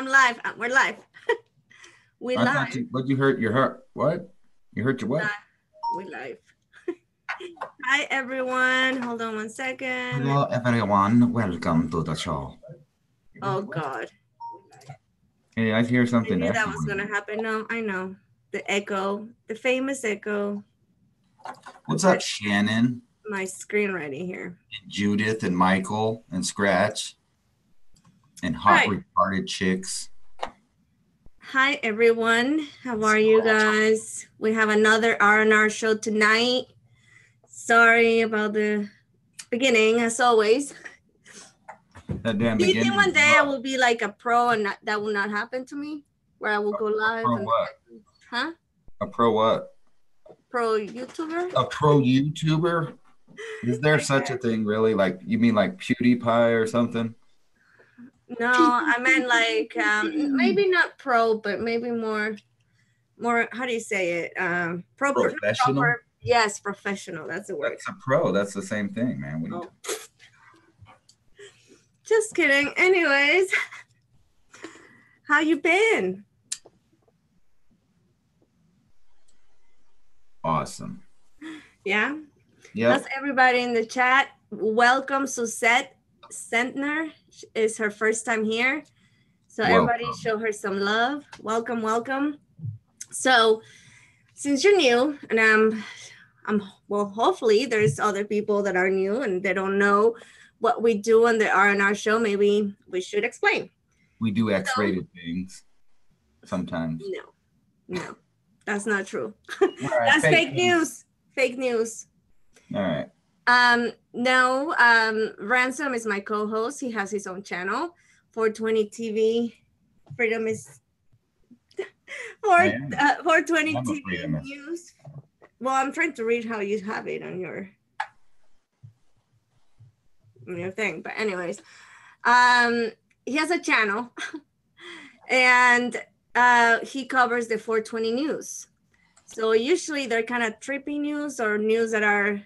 I'm live. We're live. We I thought live. what you hurt your heart? What? You hurt your what? We live. Hi everyone. Hold on 1 second. Hello everyone, welcome to the show. Oh God. Hey, I hear I something knew that was echoing. gonna happen. No, I know. The echo, the famous echo. What's up, Shannon? My screen ready here. And Judith and Michael and Scratch and hot retarded chicks. Hi everyone. How are you guys? We have another R&R show tonight. Sorry about the beginning, as always. That damn Do you beginning. think one day I will be like a pro and that will not happen to me? Where I will go live? A pro what? Huh? A pro what? Pro YouTuber? A pro YouTuber? Is there such a thing, really? Like, you mean like PewDiePie or something? No, I meant like maybe not pro, but maybe more. How do you say it? Professional. Yes, professional. That's the word. That's a pro. That's the same thing, man. What are you talking about? Just kidding. Anyways, how you been? Awesome. Yeah. Yeah. How's everybody in the chat? Welcome, Suzette Sentner is her first time here, so everybody show her some love. Welcome, welcome. So, since you're new, and well, hopefully there's other people that are new and they don't know what we do on the R&R show. Maybe we should explain. We do X-rated things sometimes. No, that's not true. Right, that's fake news. Fake news. All right. No, Ransom is my co-host. He has his own channel, 420 TV. Freedom is 420 TV News. Well, I'm trying to read how you have it on your thing. But anyways, he has a channel and he covers the 420 news. So usually they're kind of trippy news or news that are,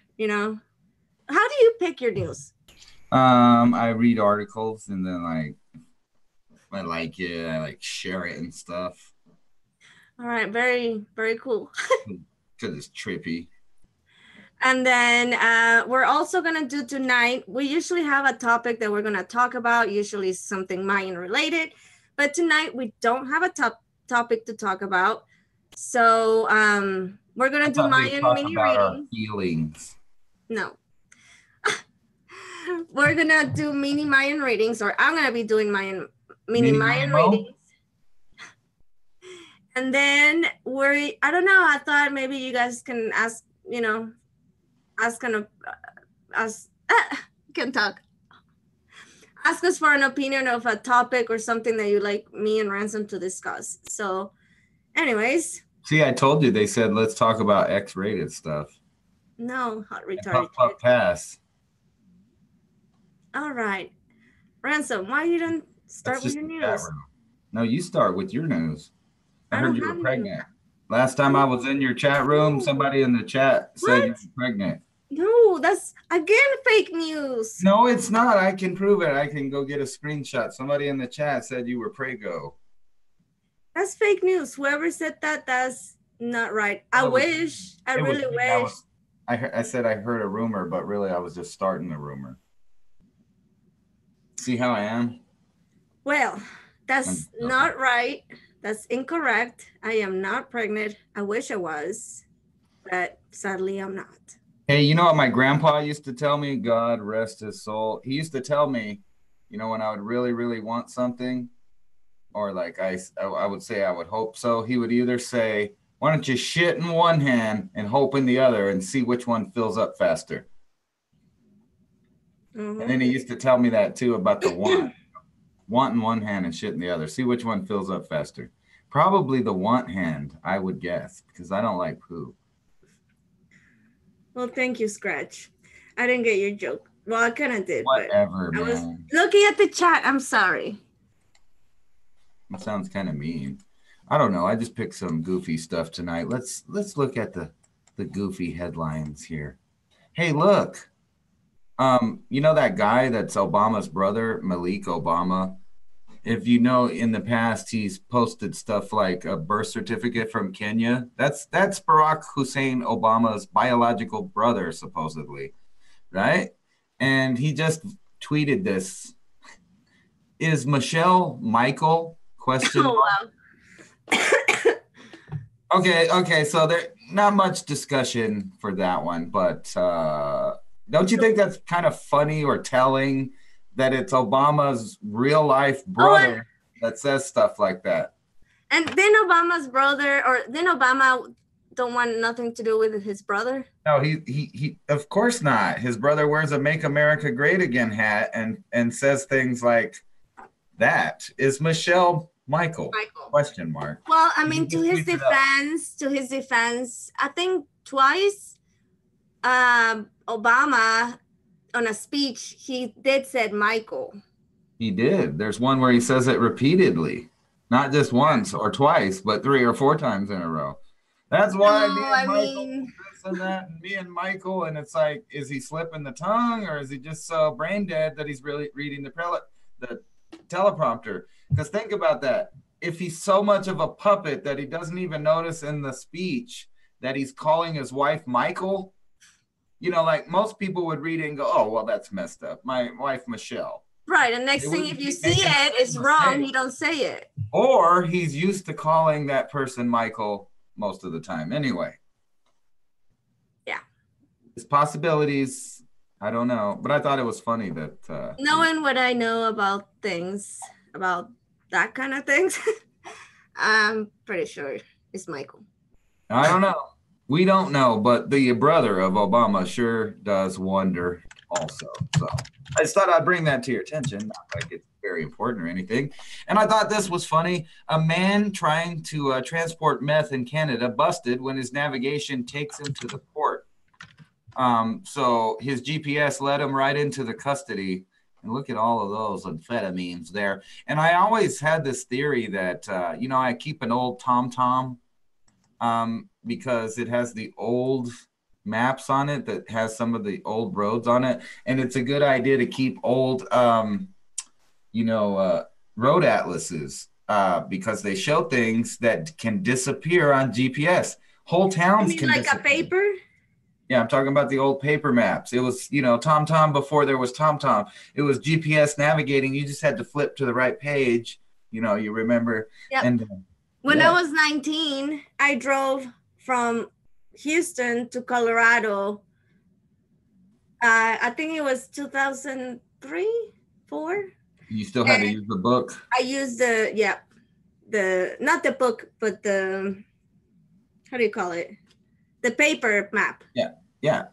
how do you pick your news? I read articles and then if I like it, I share it and stuff. All right, very, very cool. Because it's trippy. And then we're also gonna do tonight, we usually have a topic that we're gonna talk about, usually something Mayan related, but tonight we don't have a topic to talk about. So we're gonna do Mayan mini readings. Feelings. No. We're gonna do mini Mayan readings, or I'm gonna be doing Mayan Mayan readings. And then I don't know, I thought maybe you guys can ask, can talk. Ask us for an opinion of a topic or something that you like me and Ransom to discuss. So anyways. See, I told you, they said, let's talk about X-rated stuff. No, hot retarded. Puff pass. All right. Ransom, why you don't start with your news? No, you start with your news. I heard you were pregnant. Last time I was in your chat room, somebody in the chat said you were pregnant. No, that's, again, fake news. No, it's not. I can prove it. I can go get a screenshot. Somebody in the chat said you were prego. That's fake news. Whoever said that, that's not right. I really wish. I said I heard a rumor, but really I was just starting the rumor. See how I am? Well, that's not right. That's incorrect. I am not pregnant. I wish I was, but sadly I'm not. Hey, you know what my grandpa used to tell me? God rest his soul. He used to tell me, when I would really, really want something, or I would say I would hope so, he would either say, why don't you shit in one hand and hope in the other and see which one fills up faster? Mm-hmm. And then he used to tell me that too about the want in one hand and shit in the other. See which one fills up faster. Probably the want hand, I would guess, because I don't like poo. Well, thank you, Scratch. I didn't get your joke. Well, I kind of did. Whatever, but I was man. looking at the chat. I'm sorry. It sounds kind of mean. I don't know. I just picked some goofy stuff tonight. Let's look at the goofy headlines here. Hey, look. You know that guy that's Obama's brother, Malik Obama? if you know, in the past, he's posted stuff like a birth certificate from Kenya. That's Barack Hussein Obama's biological brother, supposedly, right? And he just tweeted this. Is Michelle Michael? Question mark. Oh, wow. Okay. So there not much discussion for that one, but don't you think that's kind of funny or telling that it's Obama's real life brother that says stuff like that? And then Obama's brother, or then Obama don't want nothing to do with his brother? No, he of course not. His brother wears a "Make America Great Again" hat and says things like that. Is Michelle Michael? Question mark. Well, I mean, to his defense, I think twice Obama on a speech, he did said Michael. He did. There's one where he says it repeatedly, not just once or twice, but 3 or 4 times in a row. That's why me and Michael, and it's like, is he slipping the tongue, or is he just so brain dead that he's really reading the teleprompter? Because think about that. If he's so much of a puppet that he doesn't even notice in the speech that he's calling his wife Michael, you know, like most people would read it and go, oh, well, that's messed up. My wife, Michelle. Right. And next thing, if you see it, it's wrong. He don't say it. Or he's used to calling that person Michael most of the time. Anyway. Yeah. His possibilities, I don't know. But I thought it was funny that... knowing what I know about things, about that kind of things, I'm pretty sure it's Michael. I don't know. We don't know, but the brother of Obama sure does wonder also. So I just thought I'd bring that to your attention. Not like it's very important or anything. And I thought this was funny. A man trying to transport meth in Canada busted when his navigation takes him to the port. So his GPS led him right into the custody. And look at all of those amphetamines there. And I always had this theory that, I keep an old TomTom because it has the old maps on it that has some of the old roads on it. And it's a good idea to keep old, road atlases because they show things that can disappear on GPS. Whole towns can like disappear. A paper? Yeah, I'm talking about the old paper maps. It was, TomTom before there was TomTom. It was GPS navigating. You just had to flip to the right page. You remember. Yep. And when I was 19, I drove from Houston to Colorado. I think it was 2003, 4. You still had to use the book? I used not the book, but the, how do you call it? The paper map. Yeah.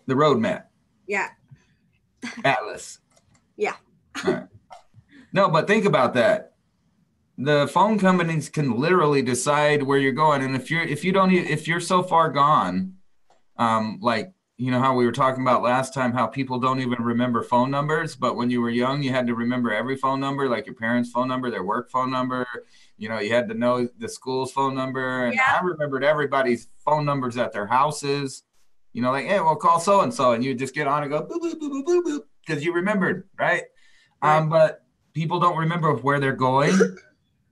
The road map. Yeah. Atlas. Yeah. All right. No, but think about that. The phone companies can literally decide where you're going, and if you're so far gone, like how we were talking about last time, how people don't even remember phone numbers, but when you were young, you had to remember every phone number, like your parents' phone number, their work phone number. You had to know the school's phone number, and I remembered everybody's phone numbers at their houses. Like, hey, we'll call so and so, and you just get on and go boop boop boop boop boop boop because you remembered, right? But people don't remember where they're going.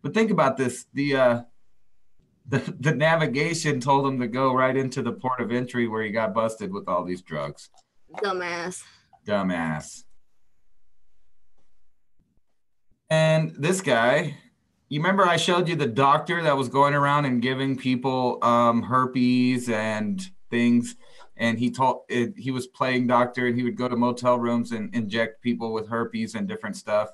But think about this: the navigation told him to go right into the port of entry where he got busted with all these drugs. Dumbass. And this guy, you remember I showed you the doctor that was going around and giving people herpes and things, and he was playing doctor, and he would go to motel rooms and inject people with herpes and different stuff.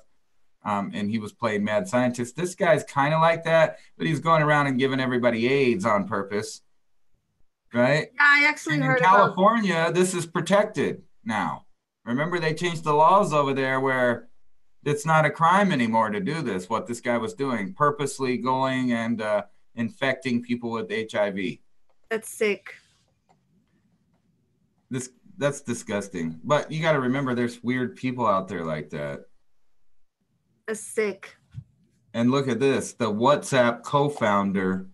And he was playing mad scientist. This guy's kind of like that, but he's going around and giving everybody AIDS on purpose, right? Yeah, I actually heard in California, this is protected now. Remember, they changed the laws over there where it's not a crime anymore to do this, what this guy was doing, purposely going and infecting people with HIV. That's sick. That's disgusting. But you got to remember, there's weird people out there like that. Sick. And look at this. The WhatsApp co-founder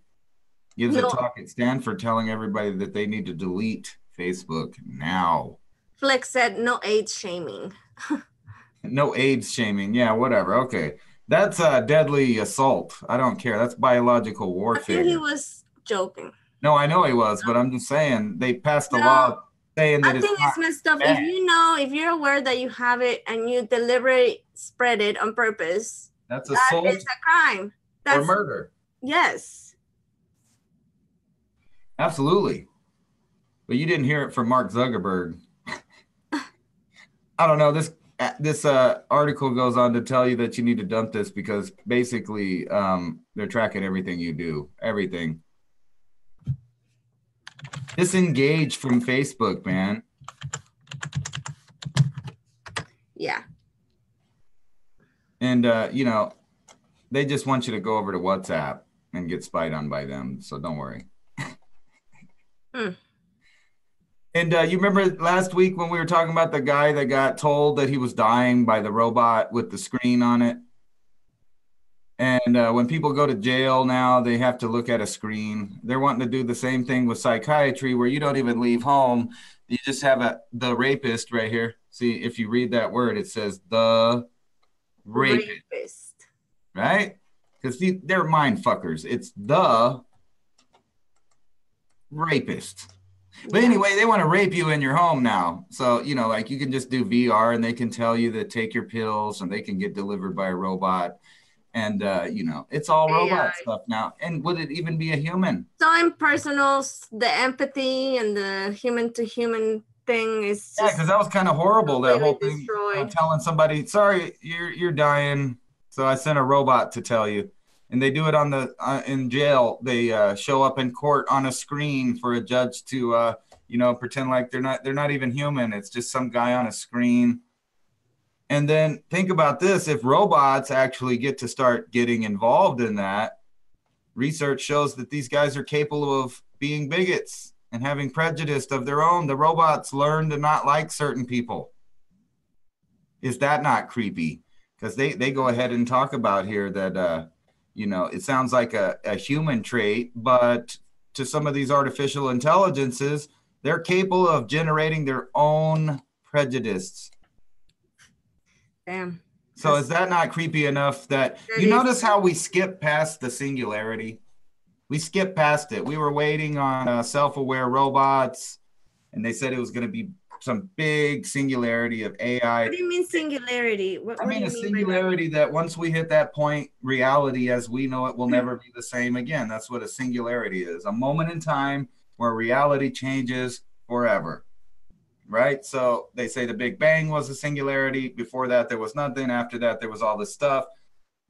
gives a talk at Stanford telling everybody that they need to delete Facebook now. Flex said no AIDS shaming. No AIDS shaming. Yeah, whatever. Okay. That's a deadly assault. I don't care. That's biological I think he warfare. was joking. No, I know he was, but I'm just saying they passed a No, law saying that I it's think not it's messed up. bad. If you're aware that you have it and you deliberately spread it on purpose, That's that assault is a crime. or That's murder. yes. Absolutely. But you didn't hear it from Mark Zuckerberg. I don't know. This article goes on to tell you that you need to dump this because basically they're tracking everything you do, everything. Disengage from Facebook, man. Yeah. And they just want you to go over to WhatsApp and get spied on by them. So don't worry. And you remember last week when we were talking about the guy that got told that he was dying by the robot with the screen on it? And when people go to jail now, they have to look at a screen. They're wanting to do the same thing with psychiatry where you don't even leave home. You just have the rapist right here. See, if you read that word, it says the rapist. Right? Because they're mind fuckers. It's the rapist. But anyway, they want to rape you in your home now. So, like you can just do VR and they can tell you to take your pills and they can get delivered by a robot. And, it's all robot stuff now. And would it even be a human? So impersonal, the empathy and the human to human thing is just. Yeah, because that was kind of horrible, that whole thing. Telling somebody, sorry, you're dying. So I sent a robot to tell you. And they do it on in jail. They show up in court on a screen for a judge to, pretend like they're not even human. It's just some guy on a screen. And then think about this. If robots actually get to start getting involved in that, research shows that these guys are capable of being bigots and having prejudice of their own. The robots learn to not like certain people. Is that not creepy? Because they go ahead and talk about here that, it sounds like a human trait, but to some of these artificial intelligences, they're capable of generating their own prejudice. Damn. So is that not creepy enough that you notice how we skip past the singularity? We skipped past it. We were waiting on self-aware robots, and they said it was going to be some big singularity of AI. What do you mean singularity? I mean a singularity that once we hit that point, reality as we know it will never be the same again. That's what a singularity is. A moment in time where reality changes forever. Right? So they say the Big Bang was a singularity. Before that, there was nothing. After that, there was all this stuff.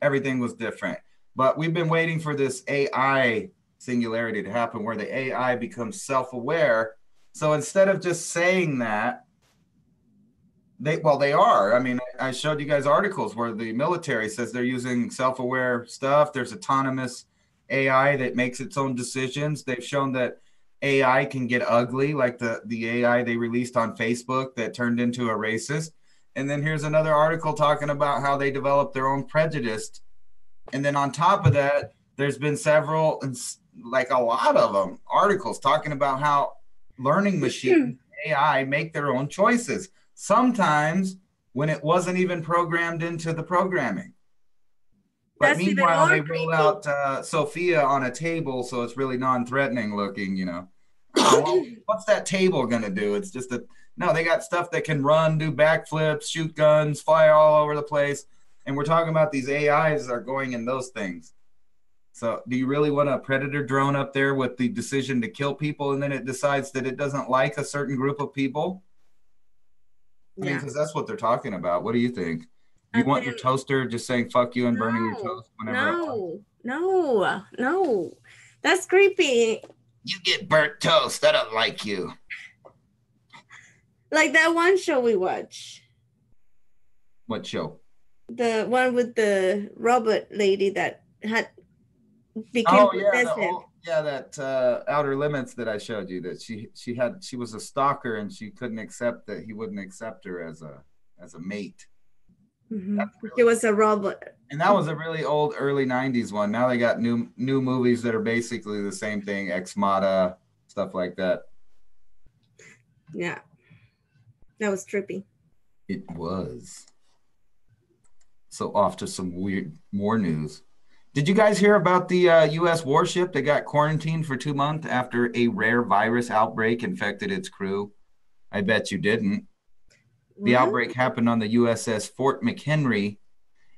Everything was different. But we've been waiting for this AI singularity to happen where the AI becomes self-aware. So instead of just saying that, they are. I mean, I showed you guys articles where the military says they're using self-aware stuff. There's autonomous AI that makes its own decisions. They've shown that AI can get ugly, like the AI they released on Facebook that turned into a racist. And then here's another article talking about how they developed their own prejudice. And then on top of that, there's been several, like a lot of them, articles talking about how learning machines, AI, make their own choices. Sometimes when it wasn't even programmed into the programming. But meanwhile, they roll out Sophia on a table, so it's really non-threatening looking, Well, what's that table going to do? It's just they got stuff that can run, do backflips, shoot guns, fly all over the place. And we're talking about these AIs that are going in those things. So do you really want a predator drone up there with the decision to kill people and then it decides that it doesn't like a certain group of people? I mean, because that's what they're talking about. What do you think? You want your toaster just saying fuck you and burning your toast whenever? No. That's creepy. You get burnt toast. I don't like you. Like that one show we watch. What show? The one with the robot lady that became possessive. That Outer Limits that I showed you, that she was a stalker and she couldn't accept that he wouldn't accept her as a mate. Mm-hmm. She was a robot. And that was a really old early 90s one. Now they got new movies that are basically the same thing, Ex Mata, stuff like that. Yeah. That was trippy. It was. So off to some weird more news. Did you guys hear about the U.S. warship that got quarantined for 2 months after a rare virus outbreak infected its crew? I bet you didn't. The outbreak happened on the USS Fort McHenry,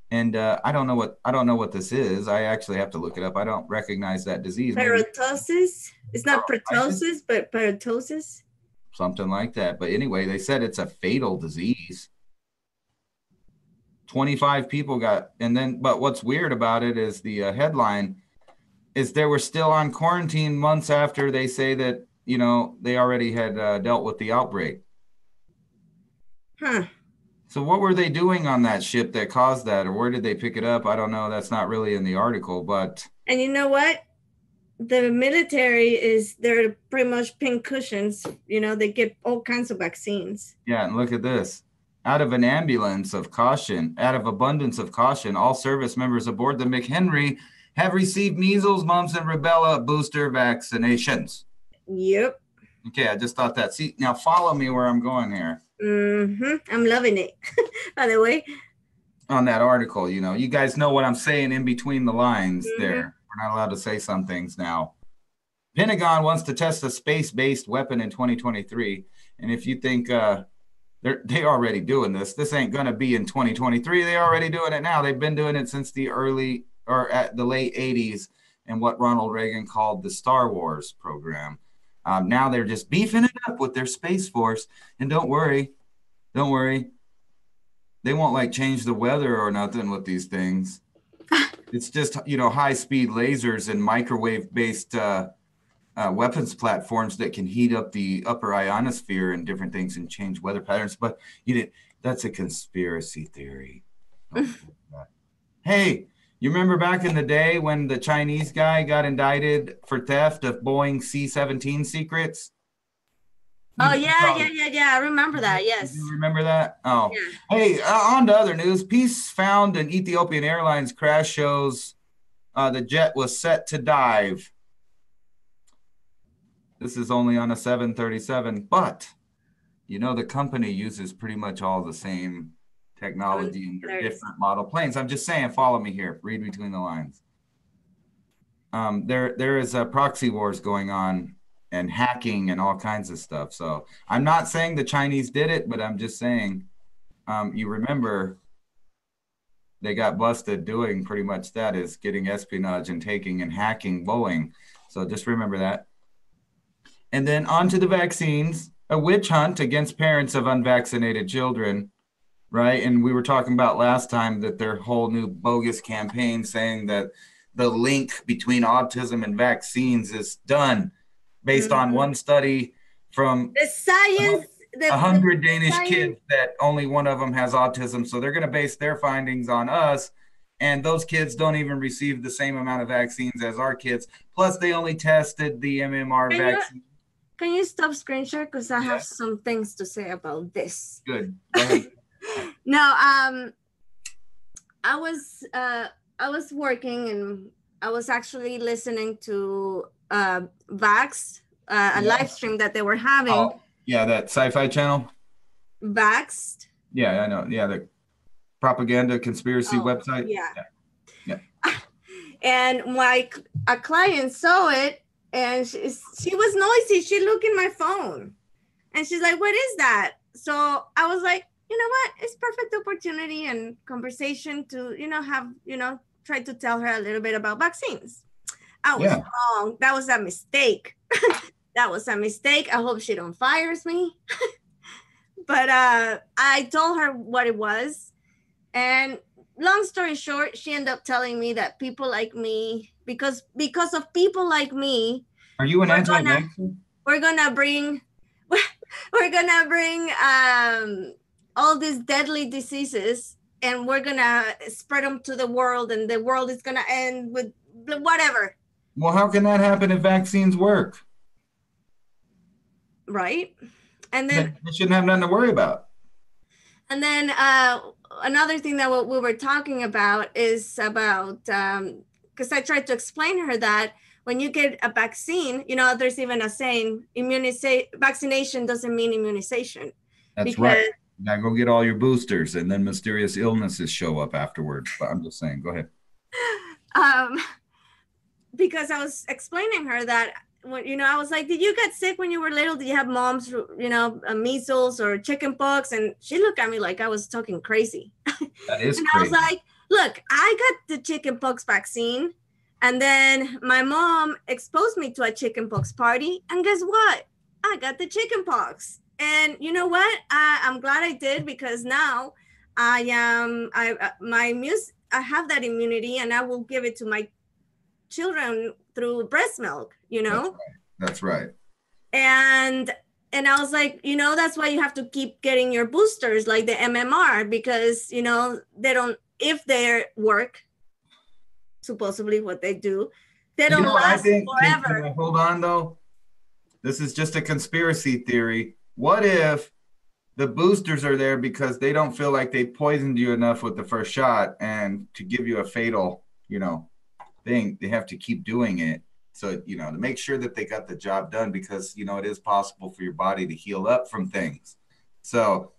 and I don't know what this is. I actually have to look it up. I don't recognize that disease. Pertussis. It's not pertussis, but pertussis. Something like that. But anyway, they said it's a fatal disease. 25 people got, but what's weird about it is the headline is they were still on quarantine months after they say that, they already had dealt with the outbreak. Huh. So what were they doing on that ship that caused that, or where did they pick it up? I don't know. That's not really in the article, but. And you know what? The military they're pretty much pink cushions. They get all kinds of vaccines. Yeah, and look at this. Out of abundance of caution, all service members aboard the McHenry have received measles, mumps, and rubella booster vaccinations. Yep. Okay, I just thought that. See, now follow me where I'm going here. I'm loving it. By the way. On that article, you guys know what I'm saying in between the lines there. We're not allowed to say some things now. Pentagon wants to test a space-based weapon in 2023. And if you think they're already doing this ain't going to be in 2023. They're already doing it now. They've been doing it since the late 80s and what Ronald Reagan called the Star Wars program. Now they're just beefing it up with their Space Force. And don't worry. They won't change the weather or nothing with these things. It's just, high-speed lasers and microwave-based weapons platforms that can heat up the upper ionosphere and different things and change weather patterns. But that's a conspiracy theory. Hey, you remember back in the day when the Chinese guy got indicted for theft of Boeing C-17 secrets? Oh, yeah. I remember that. Yes. You remember that? Oh, yeah. Hey, on to other news. Peace found in Ethiopian Airlines crash shows the jet was set to dive. This is only on a 737, but the company uses pretty much all the same technology in their different model planes. I'm just saying, follow me here. Read between the lines. There is a proxy wars going on and hacking and all kinds of stuff. So I'm not saying the Chinese did it, but I'm just saying, you remember they got busted doing pretty much that, is getting espionage and taking and hacking Boeing. So just remember that. And then on to the vaccines, a witch hunt against parents of unvaccinated children, right? And we were talking about last time that their whole new bogus campaign saying that the link between autism and vaccines is done based on one study from the science. 100 Danish kids that only one of them has autism. So they're going to base their findings on us. And those kids don't even receive the same amount of vaccines as our kids. Plus, they only tested the MMR vaccine. Can you stop screen share? Because I have some things to say about this. Good. Go ahead. No, I was working and I was actually listening to Vax, a live stream that they were having. Oh, yeah, that sci-fi channel. Vaxxed. Yeah, I know. Yeah, the propaganda conspiracy website. Yeah. And a client saw it. And she was noisy. She looked in my phone and she's like, what is that? So I was like, you know what? It's perfect opportunity and conversation to, try to tell her a little bit about vaccines. I was wrong. That was a mistake. That was a mistake. I hope she don't fires me. But I told her what it was. And long story short, she ended up telling me that people like me, because of people like me, are you an anti-vaxxer? We're gonna bring all these deadly diseases, and we're gonna spread them to the world, and the world is gonna end with whatever. Well, how can that happen if vaccines work? Right, and then they shouldn't have nothing to worry about. And then another thing that we were talking about is about, because I tried to explain to her that when you get a vaccine, there's even a saying, vaccination doesn't mean immunization. That's right. Now go get all your boosters, and then mysterious illnesses show up afterwards. But I'm just saying, go ahead. Because I was explaining her that when I was like, did you get sick when you were little? Did you have mom's, measles or chicken pox? And she looked at me like I was talking crazy. That is and crazy. I was like, look, I got the chicken pox vaccine. And then my mom exposed me to a chicken pox party. And guess what? I got the chicken pox. And you know what? I'm glad I did, because now I have that immunity, and I will give it to my children through breast milk, That's right. And I was like, that's why you have to keep getting your boosters, like the MMR, because they don't, if they work, supposedly what they do, they don't last forever. Can I hold on though, this is just a conspiracy theory. What if the boosters are there because they don't feel like they poisoned you enough with the first shot, and to give you a fatal thing, they have to keep doing it, so to make sure that they got the job done, because it is possible for your body to heal up from things. So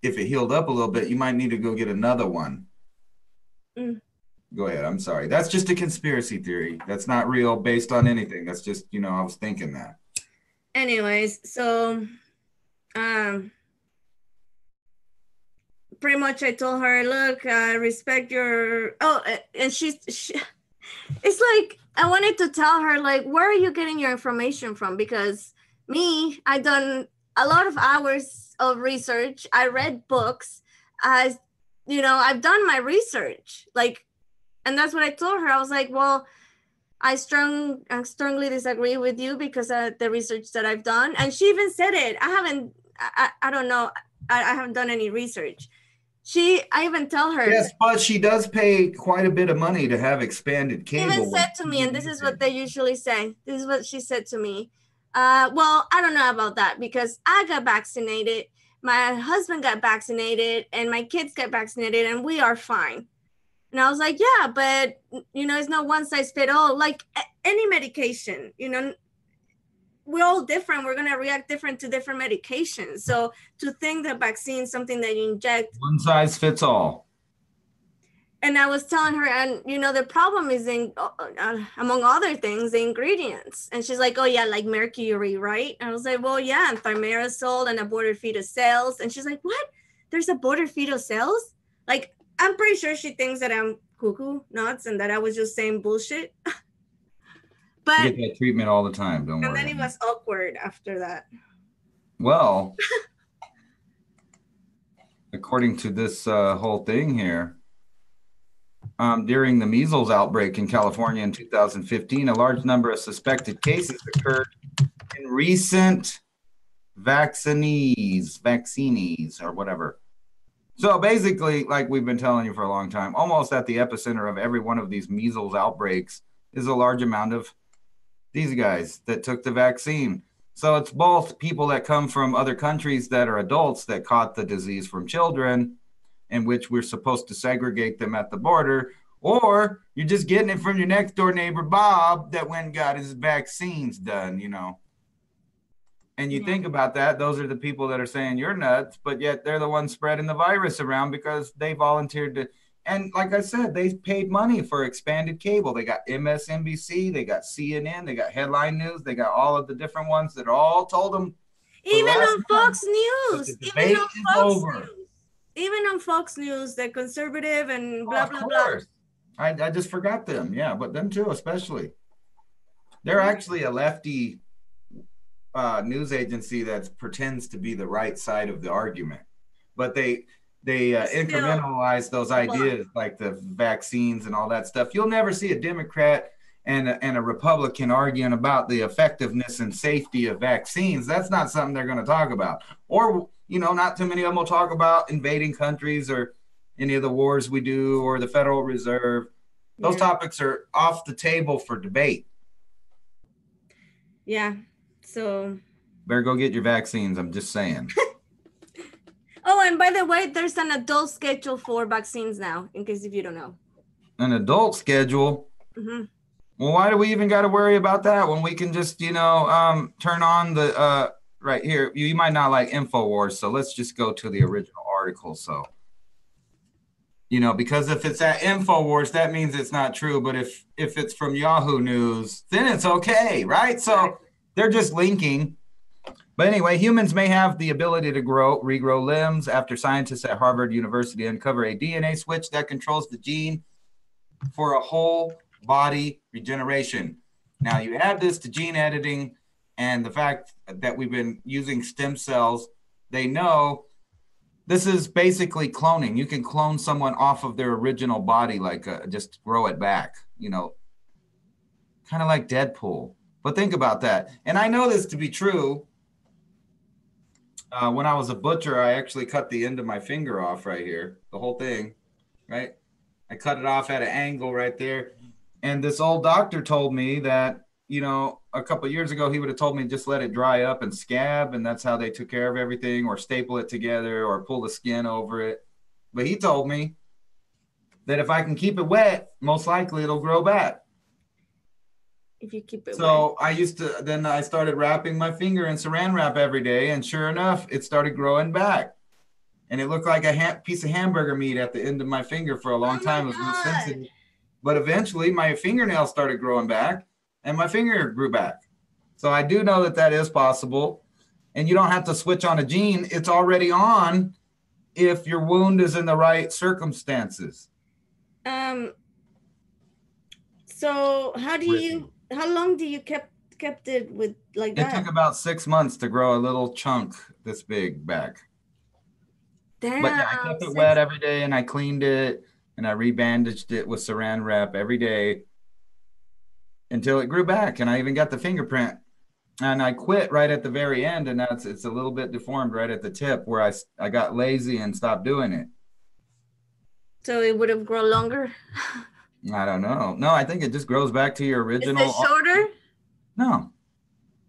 if it healed up a little bit, you might need to go get another one. Go ahead. I'm sorry, that's just a conspiracy theory. That's not real, based on anything. That's just I was thinking that. Anyways, so pretty much I told her, look, I respect your and she it's like I wanted to tell her, like, where are you getting your information from? Because I've done a lot of hours of research. I read books. I've done my research, like, and that's what I told her. I was like, well, I strongly disagree with you because of the research that I've done. And she even said it. I don't know. I haven't done any research. I even tell her. Yes, but she does pay quite a bit of money to have expanded cable. She even said to me, and this is what they usually say. This is what she said to me. Well, I don't know about that, because I got vaccinated, my husband got vaccinated, and my kids got vaccinated, and we are fine. And I was like, yeah, but it's not one size fit all. Like any medication, we're all different. We're going to react different to different medications. So to think that vaccine is something that you inject. One size fits all. And I was telling her, and the problem is in, among other things, the ingredients. And she's like, oh yeah, like mercury, right? And I was like, well, yeah, and thimerosal and aborted fetus cells. And she's like, what? There's aborted fetal cells? Like, I'm pretty sure she thinks that I'm cuckoo nuts and that I was just saying bullshit. But you get that treatment all the time, don't worry. And then it was awkward after that. Well, according to this whole thing here, during the measles outbreak in California in 2015, a large number of suspected cases occurred in recent vaccinees or whatever. So basically, like we've been telling you for a long time, almost at the epicenter of every one of these measles outbreaks is a large amount of these guys that took the vaccine. So it's both people that come from other countries that are adults that caught the disease from children, in which we're supposed to segregate them at the border, or you're just getting it from your next door neighbor, Bob, that went and got his vaccines done, And you think about that, those are the people that are saying you're nuts, but yet they're the ones spreading the virus around because they volunteered to. And like I said, they paid money for expanded cable. They got MSNBC, they got CNN, they got Headline News, they got all of the different ones that all told them. Even on Fox News. Even on Fox News, the conservative and blah, blah, blah. I just forgot them. Yeah, but them too, especially. They're actually a lefty news agency that pretends to be the right side of the argument, but they incrementalize those ideas like the vaccines and all that stuff. You'll never see a Democrat and a Republican arguing about the effectiveness and safety of vaccines. That's not something they're going to talk about. Or, not too many of them will talk about invading countries or any of the wars we do or the Federal Reserve. Those topics are off the table for debate. Yeah. So better go get your vaccines. I'm just saying. Oh, and by the way, there's an adult schedule for vaccines now, in case if you don't know. An adult schedule? Mm-hmm. Well, why do we even got to worry about that when we can just, turn on the right here. You might not like InfoWars, so let's just go to the original article. So, because if it's at InfoWars, that means it's not true. But if it's from Yahoo News, then it's okay, right? So they're just linking. But anyway, humans may have the ability to regrow limbs after scientists at Harvard University uncover a DNA switch that controls the gene for a whole body regeneration. Now, you add this to gene editing and the fact that we've been using stem cells, they know this is basically cloning. You can clone someone off of their original body, like just grow it back, kind of like Deadpool. But think about that. And I know this to be true. When I was a butcher, I actually cut the end of my finger off right here, the whole thing, right? I cut it off at an angle right there. And this old doctor told me that, a couple of years ago, he would have told me just let it dry up and scab. And that's how they took care of everything, or staple it together or pull the skin over it. But he told me that if I can keep it wet, most likely it'll grow back. If you keep it so wet. Then I started wrapping my finger in saran wrap every day. And sure enough, it started growing back. And it looked like a piece of hamburger meat at the end of my finger for a long time. It was real sensitive. But eventually my fingernails started growing back and my finger grew back. So I do know that is possible. And you don't have to switch on a gene. It's already on if your wound is in the right circumstances. So how long do you kept it with like that? It took about 6 months to grow a little chunk this big back. Damn. But yeah, I kept it wet every day and I cleaned it and I rebandaged it with saran wrap every day until it grew back. And I even got the fingerprint. And I quit right at the very end, and it's a little bit deformed right at the tip where I got lazy and stopped doing it. So it would have grown longer? I don't know. No, I think it just grows back to your original. Is it shorter? No.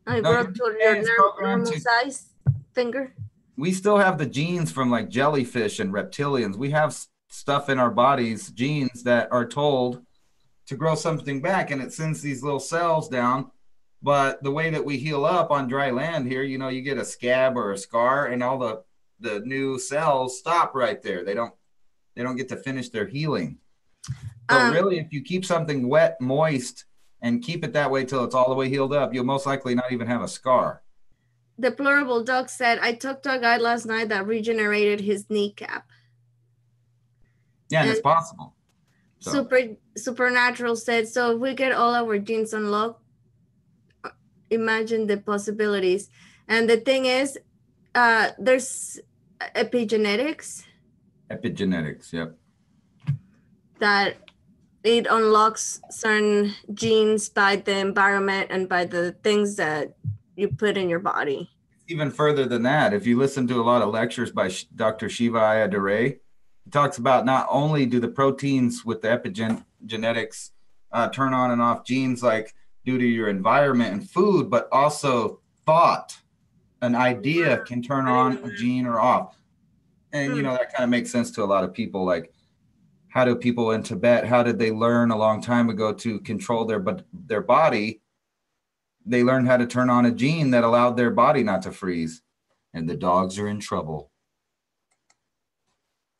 I grew up to your normal size finger? We still have the genes from like jellyfish and reptilians. We have stuff in our bodies, genes that are told to grow something back, and it sends these little cells down. But the way that we heal up on dry land here, you get a scab or a scar and all the new cells stop right there. They don't get to finish their healing. So really, if you keep something wet, moist, and keep it that way till it's all the way healed up, you'll most likely not even have a scar. Deplorable Doug said, I talked to a guy last night that regenerated his kneecap. Yeah, and it's possible. So. Supernatural said, so if we get all our genes unlocked, imagine the possibilities. And the thing is, there's epigenetics. Epigenetics, yep. That it unlocks certain genes by the environment and by the things that you put in your body. Even further than that, if you listen to a lot of lectures by Dr. Shiva Ayyadurai, he talks about not only do the proteins with the epigenetics turn on and off genes like due to your environment and food, but also thought. An idea can turn on a gene or off. And, that kind of makes sense to a lot of people. Like, how do people in Tibet, how did they learn a long time ago to control their body? They learned how to turn on a gene that allowed their body not to freeze. And the dogs are in trouble.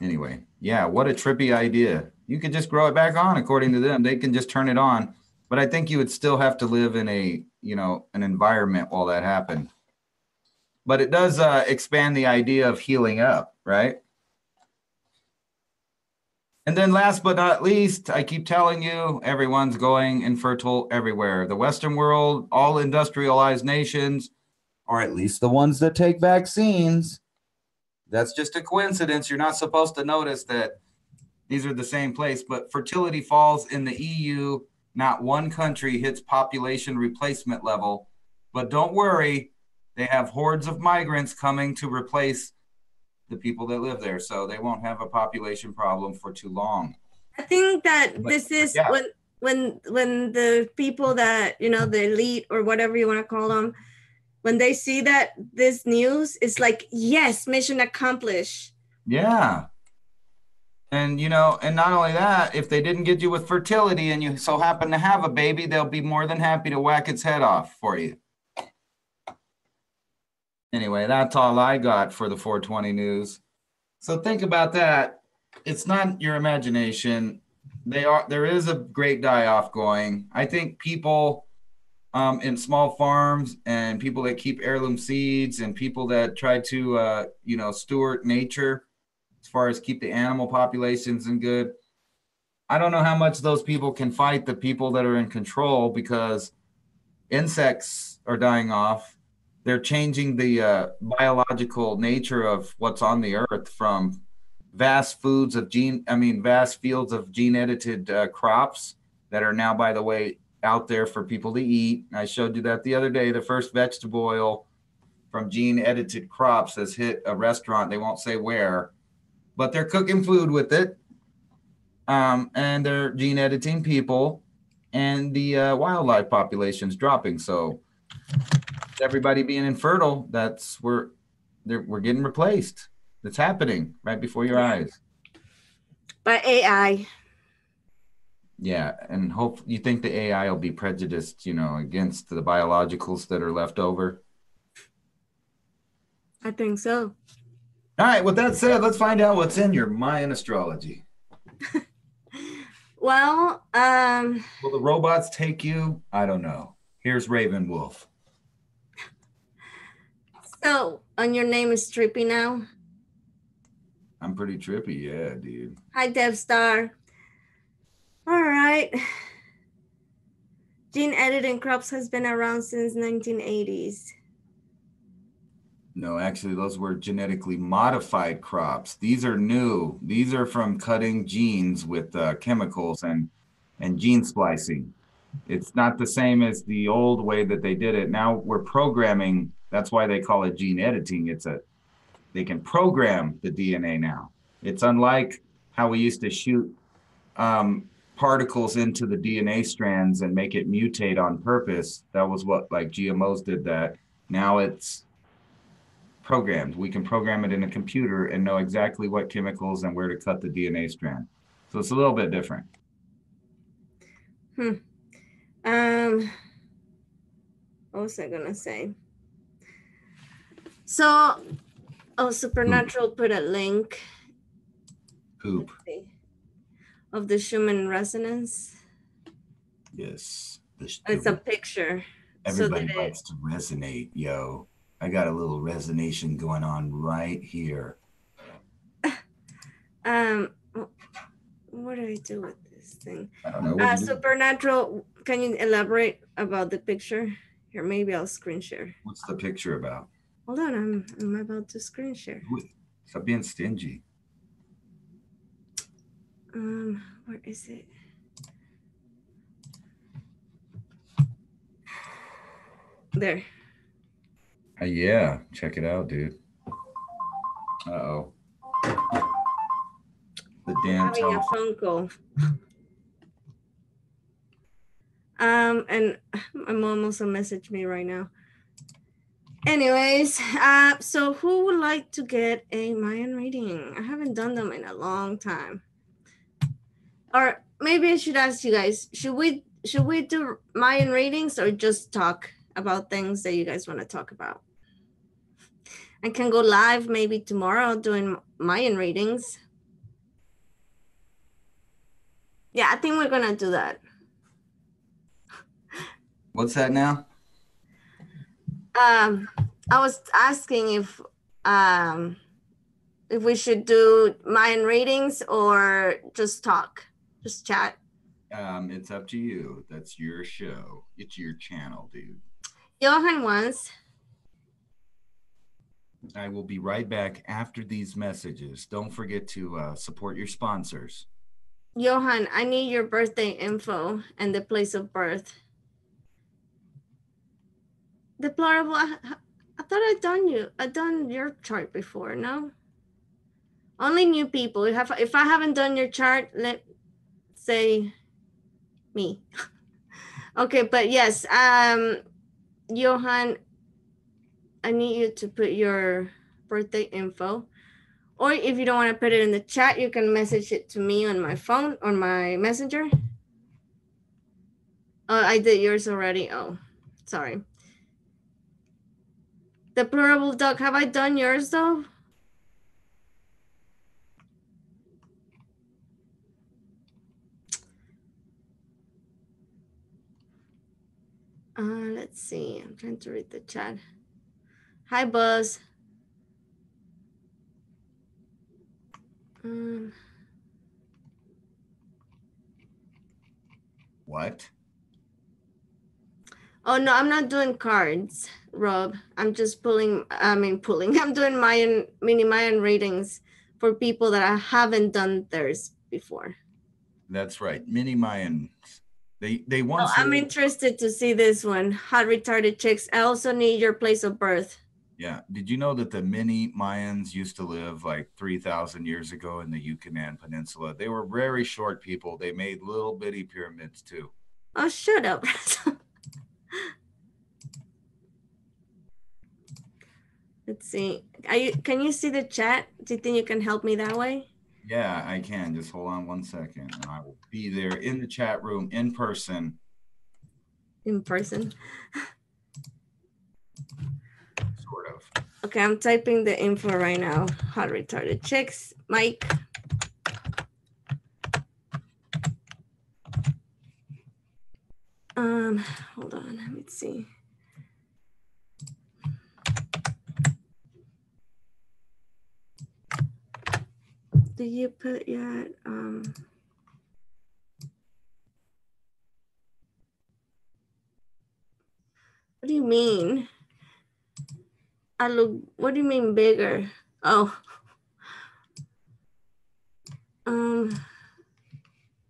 Anyway, yeah, what a trippy idea. You could just grow it back on according to them. They can just turn it on. But I think you would still have to live in an environment while that happened. But it does expand the idea of healing up, right? And then last but not least, I keep telling you, everyone's going infertile everywhere. The Western world, all industrialized nations, or at least the ones that take vaccines. That's just a coincidence. You're not supposed to notice that these are the same place. But fertility falls in the EU. Not one country hits population replacement level, but don't worry, they have hordes of migrants coming to replace the people that live there, so they won't have a population problem for too long. I think that this is when the people that, the elite or whatever you want to call them, when they see that this news, it's like, yes, mission accomplished. Yeah. And, and not only that, if they didn't get you with fertility and you so happen to have a baby, they'll be more than happy to whack its head off for you. Anyway, that's all I got for the 420 news. So think about that. It's not your imagination. There is a great die-off going. I think people in small farms and people that keep heirloom seeds and people that try to steward nature as far as keep the animal populations in good. I don't know how much those people can fight the people that are in control, because insects are dying off. They're changing the biological nature of what's on the earth from vast fields of gene edited crops that are now, by the way, out there for people to eat. I showed you that the other day. The first vegetable oil from gene edited crops has hit a restaurant. They won't say where, but they're cooking food with it. And they're gene editing people, and the wildlife population's dropping. So everybody being infertile, we're getting replaced. It's happening right before your eyes. By AI. Yeah, and you think the AI will be prejudiced, against the biologicals that are left over? I think so. All right, with that said, let's find out what's in your Mayan astrology. Well, will the robots take you? I don't know. Here's Raven Wolf. So, on your name is trippy now? I'm pretty trippy, yeah, dude. Hi, Dev Star. All right. Gene editing crops has been around since 1980s. No, actually, those were genetically modified crops. These are new. These are from cutting genes with chemicals and gene splicing. It's not the same as the old way that they did it. Now we're programming. That's why they call it gene editing. They can program the DNA now. It's unlike how we used to shoot particles into the DNA strands and make it mutate on purpose. That was what GMOs did that. Now it's programmed. We can program it in a computer and know exactly what chemicals and where to cut the DNA strand. So it's a little bit different. What was I gonna say? So, Supernatural put a link. Poop. Of the Schumann resonance. Yes. It's a picture. Everybody likes to resonate, yo. I got a little resonation going on right here. What do I do with this thing? I don't know. Supernatural, can you elaborate about the picture? Here, maybe I'll screen share. What's the picture about? Hold on, I'm about to screen share. Stop being stingy. Where is it? There. Yeah, check it out, dude. Uh-oh. The damn having a phone call. And my mom also messaged me right now. Anyways, so who would like to get a Mayan reading? I haven't done them in a long time. Or maybe I should ask you guys, should we do Mayan readings or just talk about things that you guys want to talk about? I can go live maybe tomorrow doing Mayan readings. Yeah, I think we're gonna do that. What's that now? I was asking if we should do Mayan readings or just talk, just chat. It's up to you. That's your show. It's your channel, dude. Johan wants. I will be right back after these messages. Don't forget to support your sponsors. Johan, I need your birthday info and the place of birth. Deplorable. I thought I'd done your chart before. No. Only new people. If I haven't done your chart, let's say me. Okay, but yes, Johan, I need you to put your birthday info. Or if you don't want to put it in the chat, you can message it to me on my phone, on my messenger. Oh, I did yours already. Oh, sorry. The plural dog. Have I done yours though? Let's see. I'm trying to read the chat. Hi, Buzz. What? Oh, no, I'm not doing cards, Rob. I'm just pulling. I'm doing Mayan, mini Mayan readings for people that I haven't done theirs before. That's right. Mini Mayans. They once. I'm interested to see this one. Hot retarded chicks. I also need your place of birth. Yeah. Did you know that the mini Mayans used to live like 3,000 years ago in the Yucatan Peninsula? They were very short people. They made little bitty pyramids too. Oh, shut up. Let's see. Can you see the chat? Do you think you can help me that way? Yeah, I can. Just hold on 1 second, and I will be there in the chat room in person. In person? Sort of. Okay, I'm typing the info right now. Hot retarded chicks. Mike. Hold on. Let me see. Do you put yet? What do you mean? What do you mean bigger? Oh.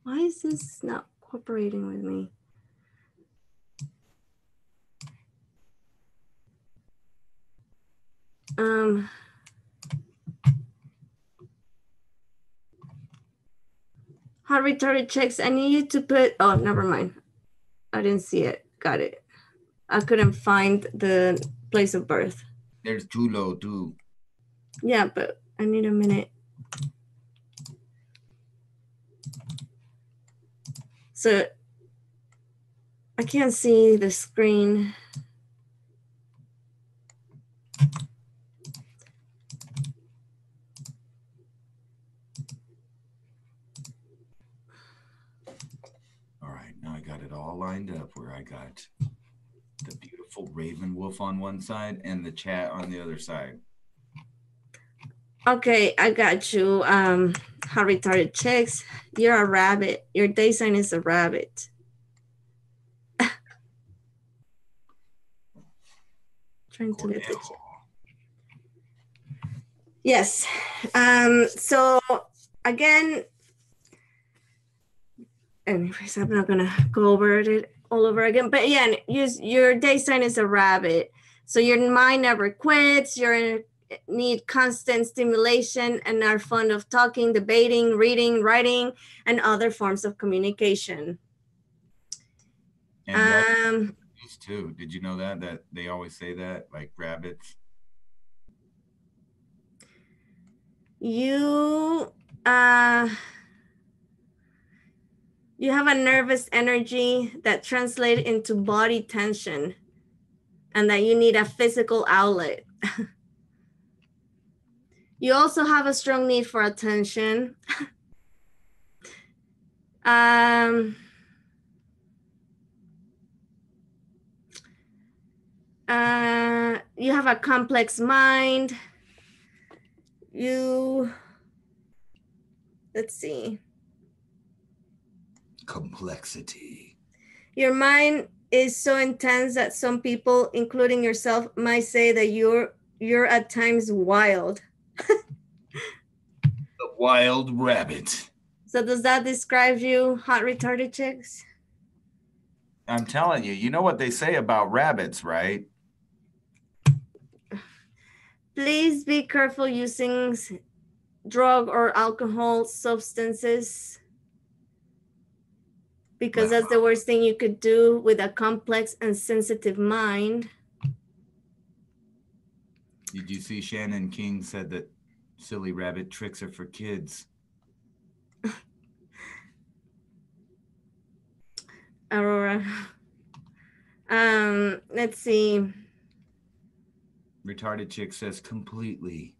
Why is this not cooperating with me? Hot retarded checks. I need you to put, oh, never mind. I didn't see it. Got it. I couldn't find the place of birth. There's Tulo too. Yeah, but I need a minute. So I can't see the screen. All right, now I got it all lined up where I got the beautiful Raven Wolf on one side and the chat on the other side. Okay, I got you. How retarded chicks. You're a rabbit. Your day sign is a rabbit. Trying to get the chat. Yes. So again, anyways, I'm not gonna go over it all over again. But yeah, your day sign is a rabbit. So your mind never quits. You need constant stimulation and are fond of talking, debating, reading, writing, and other forms of communication. And too. Did you know that they always say that, like rabbits? You have a nervous energy that translates into body tension and that you need a physical outlet. You also have a strong need for attention. You have a complex mind. Let's see. Complexity. Your mind is so intense that some people, including yourself, might say that you're at times wild. The wild rabbit. So does that describe you, hot retarded chicks? I'm telling you, you know what they say about rabbits, right? Please be careful using drug or alcohol substances, because that's the worst thing you could do with a complex and sensitive mind. Did you see Shannon King said that silly rabbit tricks are for kids? Aurora. Let's see. Retarded chick says completely.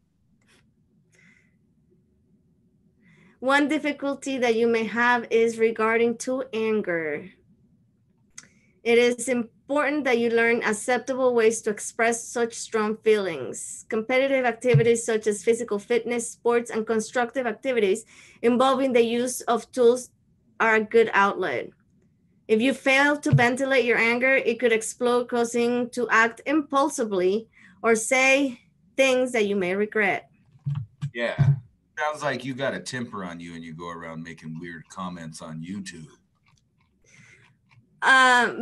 One difficulty that you may have is regarding to anger. It is important that you learn acceptable ways to express such strong feelings. Competitive activities such as physical fitness, sports, and constructive activities involving the use of tools are a good outlet. If you fail to ventilate your anger, it could explode, causing to act impulsively or say things that you may regret. Yeah. Sounds like you got a temper on you and you go around making weird comments on YouTube.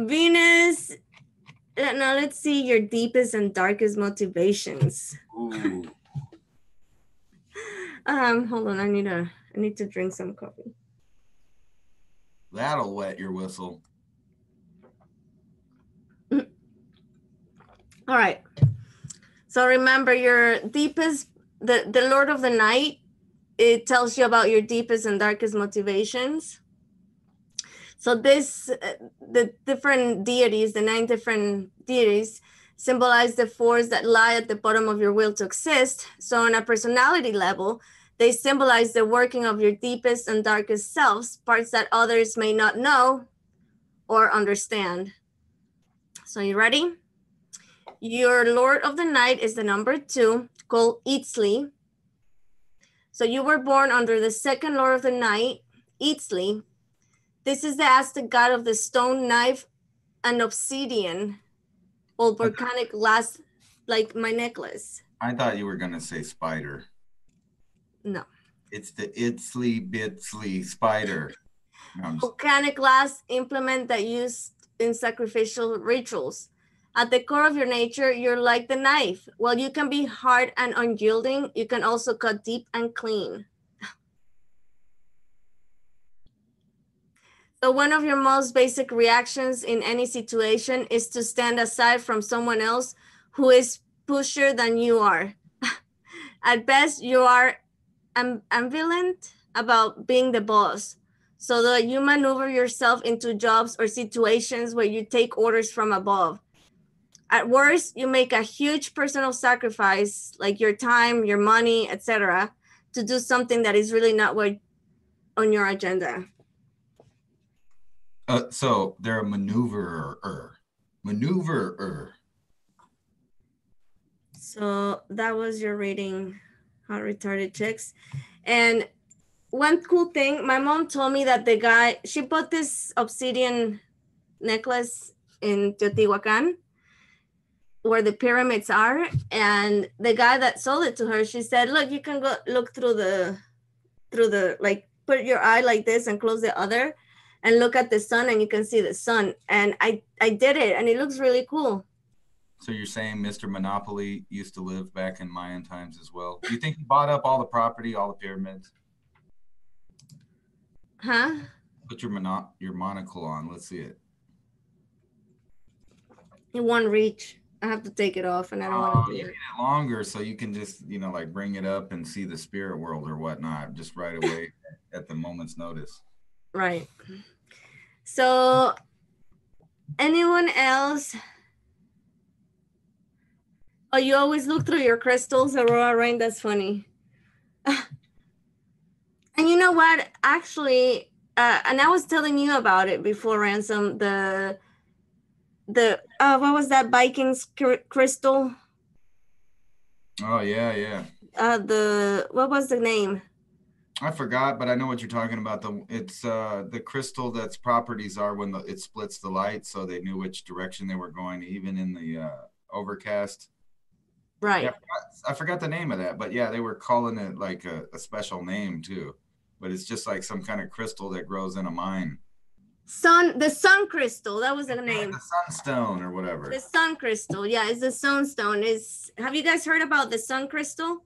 Venus, now let's see your deepest and darkest motivations. Ooh. Hold on, I need to drink some coffee. That'll wet your whistle. All right. So remember your deepest, the Lord of the Night, it tells you about your deepest and darkest motivations. So this, the different deities, the 9 different deities, symbolize the force that lie at the bottom of your will to exist. So on a personality level, they symbolize the working of your deepest and darkest selves, parts that others may not know or understand. So you ready? Your Lord of the Night is the number 2, called Itzli. So you were born under the second Lord of the Night, Itzli. This is the Aztec god of the stone, knife, and obsidian, or volcanic glass, like my necklace. I thought you were going to say spider. No. It's the Itzly Bitsly spider. No, volcanic glass implement that used in sacrificial rituals. At the core of your nature, you're like the knife. While you can be hard and unyielding, you can also cut deep and clean. So one of your most basic reactions in any situation is to stand aside from someone else who is pushier than you are. At best, you are ambivalent about being the boss, so that you maneuver yourself into jobs or situations where you take orders from above. At worst, you make a huge personal sacrifice, like your time, your money, etc., to do something that is really not what on your agenda. So they're a maneuverer. So that was your reading, How Retarded Chicks. And one cool thing, my mom told me that the guy, she bought this obsidian necklace in Teotihuacan, where the pyramids are, and the guy that sold it to her, she said, look, you can go look through the like, put your eye like this and close the other and look at the sun, and you can see the sun. And I did it, and it looks really cool. So you're saying Mr. Monopoly used to live back in Mayan times as well? Do you think he bought up all the property, all the pyramids? Huh? Put your monocle on. Let's see it. It won't reach. I have to take it off, and I don't want to do it. You need it longer so you can just, like bring it up and see the spirit world or whatnot just right away at the moment's notice. Right. So anyone else? Oh, you always look through your crystals, Aurora Rain. That's funny. And you know what? Actually, and I was telling you about it before, Ransom. The what was that Vikings crystal? Oh yeah. What was the name? I forgot, but I know what you're talking about. It's the crystal that's properties are when it splits the light, so they knew which direction they were going, even in the overcast. Right. Yeah, I forgot the name of that, but yeah, they were calling it like a special name too. But it's just like some kind of crystal that grows in a mine. The sun crystal. That was the name. The sunstone or whatever. The sun crystal. Yeah, it's the sunstone. Have you guys heard about the sun crystal?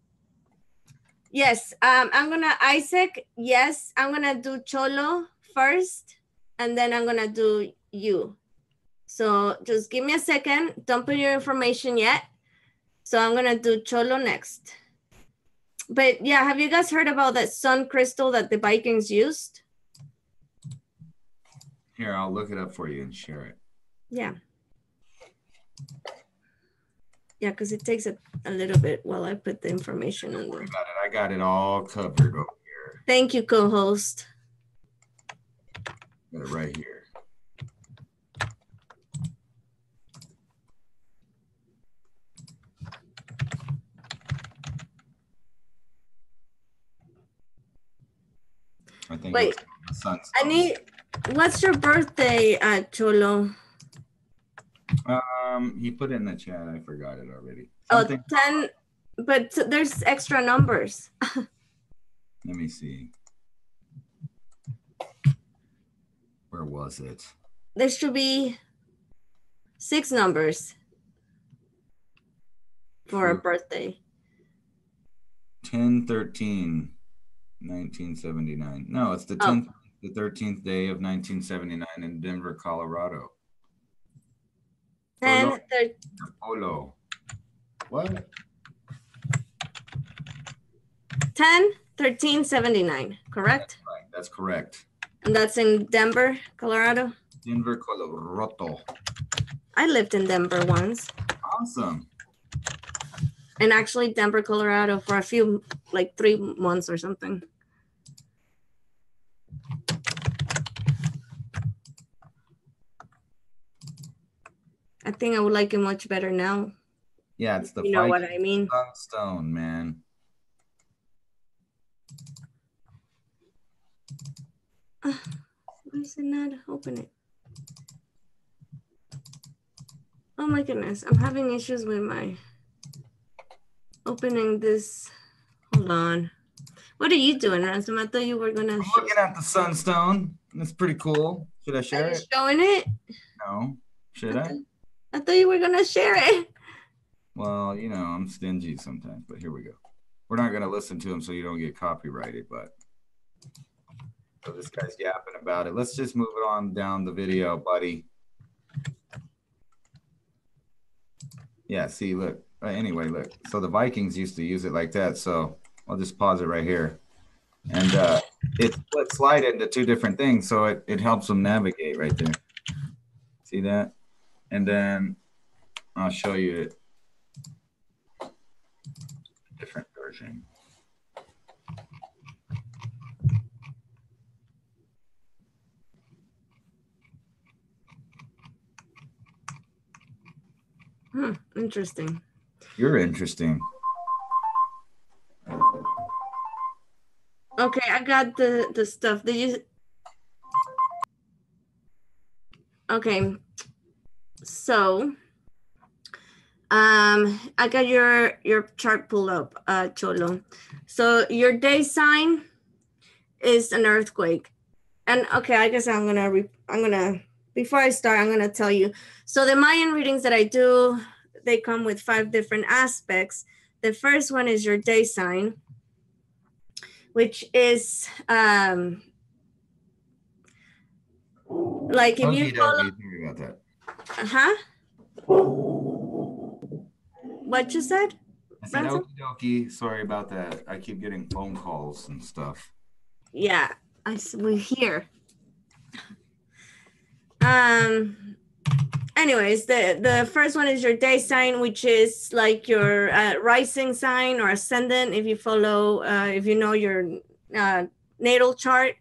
Yes. I'm gonna Isaac. Yes, I'm gonna do Cholo first, and then I'm gonna do you. So just give me a second. Don't put your information yet. So I'm gonna do Cholo next. But yeah, have you guys heard about that sun crystal that the Vikings used? Here, I'll look it up for you and share it. Yeah. Yeah, because it takes a little bit while I put the information on there. I got it all covered over here. Thank you, co-host. Got it right here. I think. Wait, what's your birthday, Cholo? He put it in the chat. I forgot it already. Something. 10, but there's extra numbers. Let me see. Where was it? There should be 6 numbers for a birthday. 10/13/1979. No, it's the 10th, the 13th day of 1979 in Denver, Colorado. 10/13. What? 10/13/79, correct? That's right. That's correct. And that's in Denver, Colorado? Denver, Colorado. I lived in Denver once. Awesome. And actually Denver, Colorado for a few, like 3 months or something. I think I would like it much better now. Yeah, it's the you know what I mean. Sunstone, man. Why is it not opening? Oh my goodness, I'm having issues with my opening this. Hold on. What are you doing, Ransom? I thought you were gonna. I'm looking at the Sunstone. It's pretty cool. Should I share it? Showing it? No. Should I? I thought you were gonna share it. Well, you know, I'm stingy sometimes, but here we go. We're not gonna listen to him so you don't get copyrighted, but so this guy's yapping about it. Let's just move it on down the video, buddy. Yeah, see, look. Anyway, look. So the Vikings used to use it like that. So I'll just pause it right here. And it split slide into 2 different things. So it helps them navigate right there. See that? And then I'll show you it. Different version. Interesting. You're interesting. Okay, I got the stuff. Did you? Okay, so I got your chart pulled up, Cholo. So your day sign is an earthquake, and okay, I guess I'm gonna before I start, I'm gonna tell you. So the Mayan readings that I do, they come with 5 different aspects. The first one is your day sign, which is like if you follow. Sorry about that. Huh? What you said? I said okie dokie. Sorry about that. I keep getting phone calls and stuff. Yeah, we're here. Anyways, the first one is your day sign, which is like your rising sign or ascendant. If you follow, if you know your natal chart,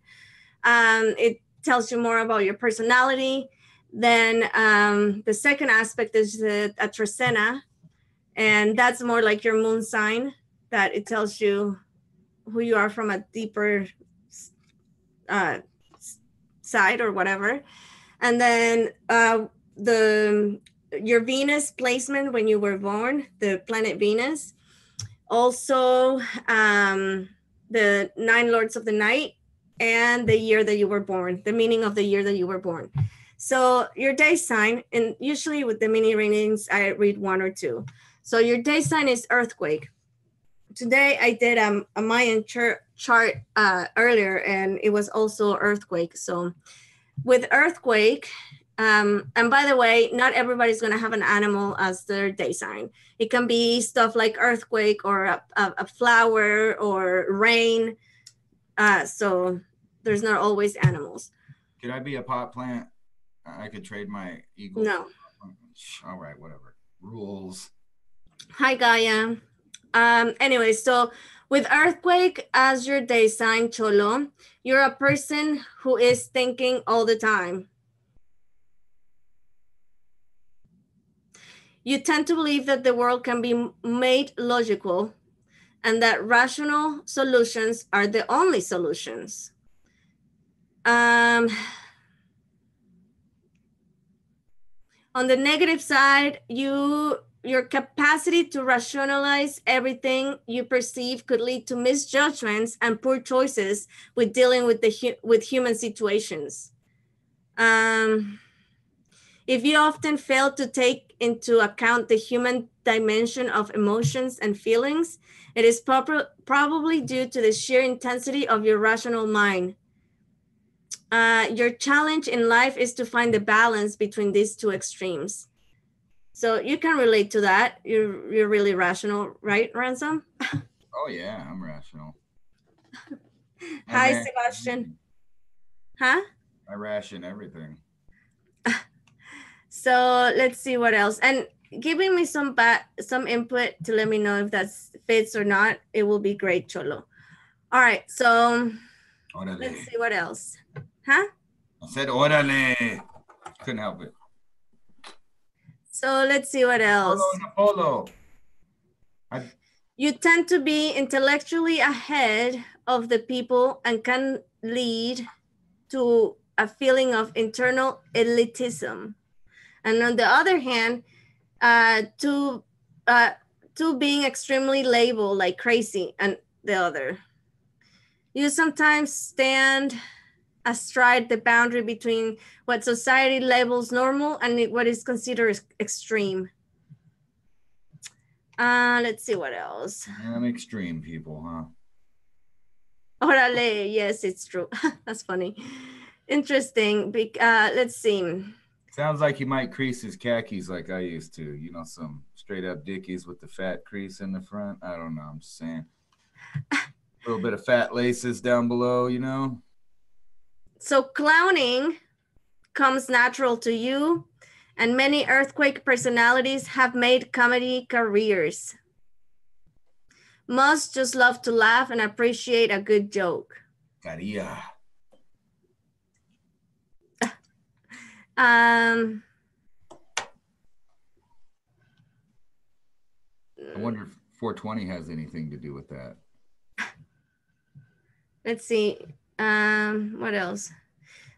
it tells you more about your personality. Then the second aspect is the Atracena, and that's more like your moon sign, that it tells you who you are from a deeper side or whatever. And then your Venus placement when you were born, the planet Venus. Also, the 9 lords of the night and the year that you were born, the meaning of the year that you were born. So your day sign, and usually with the mini readings, I read 1 or 2. So your day sign is earthquake. Today I did a Mayan chart earlier, and it was also earthquake. So with earthquake, and by the way, not everybody's going to have an animal as their day sign. It can be stuff like earthquake or a flower or rain. So there's not always animals. Could I be a pot plant? I could trade my eagle. No. All right, whatever. Rules. Hi, Gaia. Anyway, so with earthquake as your day sign, Cholo, you're a person who is thinking all the time. You tend to believe that the world can be made logical and that rational solutions are the only solutions. On the negative side, your capacity to rationalize everything you perceive could lead to misjudgments and poor choices with dealing with with human situations. If you often fail to take into account the human dimension of emotions and feelings, it is probably due to the sheer intensity of your rational mind. Your challenge in life is to find the balance between these two extremes. So you can relate to that. You're really rational, right, Ransom? Oh yeah, I'm rational. Hi, Sebastian. Huh? I ration everything. So let's see what else. And giving me some input to let me know if that fits or not, it will be great, Cholo. All right, so Orale. Let's see what else. Huh? I said orale. Couldn't help it. So let's see what else. Polo. You tend to be intellectually ahead of the people and can lead to a feeling of internal elitism. And on the other hand, to being extremely labeled like crazy and the other. You sometimes stand astride the boundary between what society labels normal and what is considered extreme. Let's see what else. I'm extreme people, huh? Orale, yes, it's true. That's funny. Interesting. Let's see. Sounds like he might crease his khakis like I used to. You know, some straight up Dickies with the fat crease in the front. I don't know. I'm just saying. A little bit of fat laces down below, you know? So clowning comes natural to you, and many earthquake personalities have made comedy careers. Most just love to laugh and appreciate a good joke. Caria. I wonder if 420 has anything to do with that. Let's see. What else?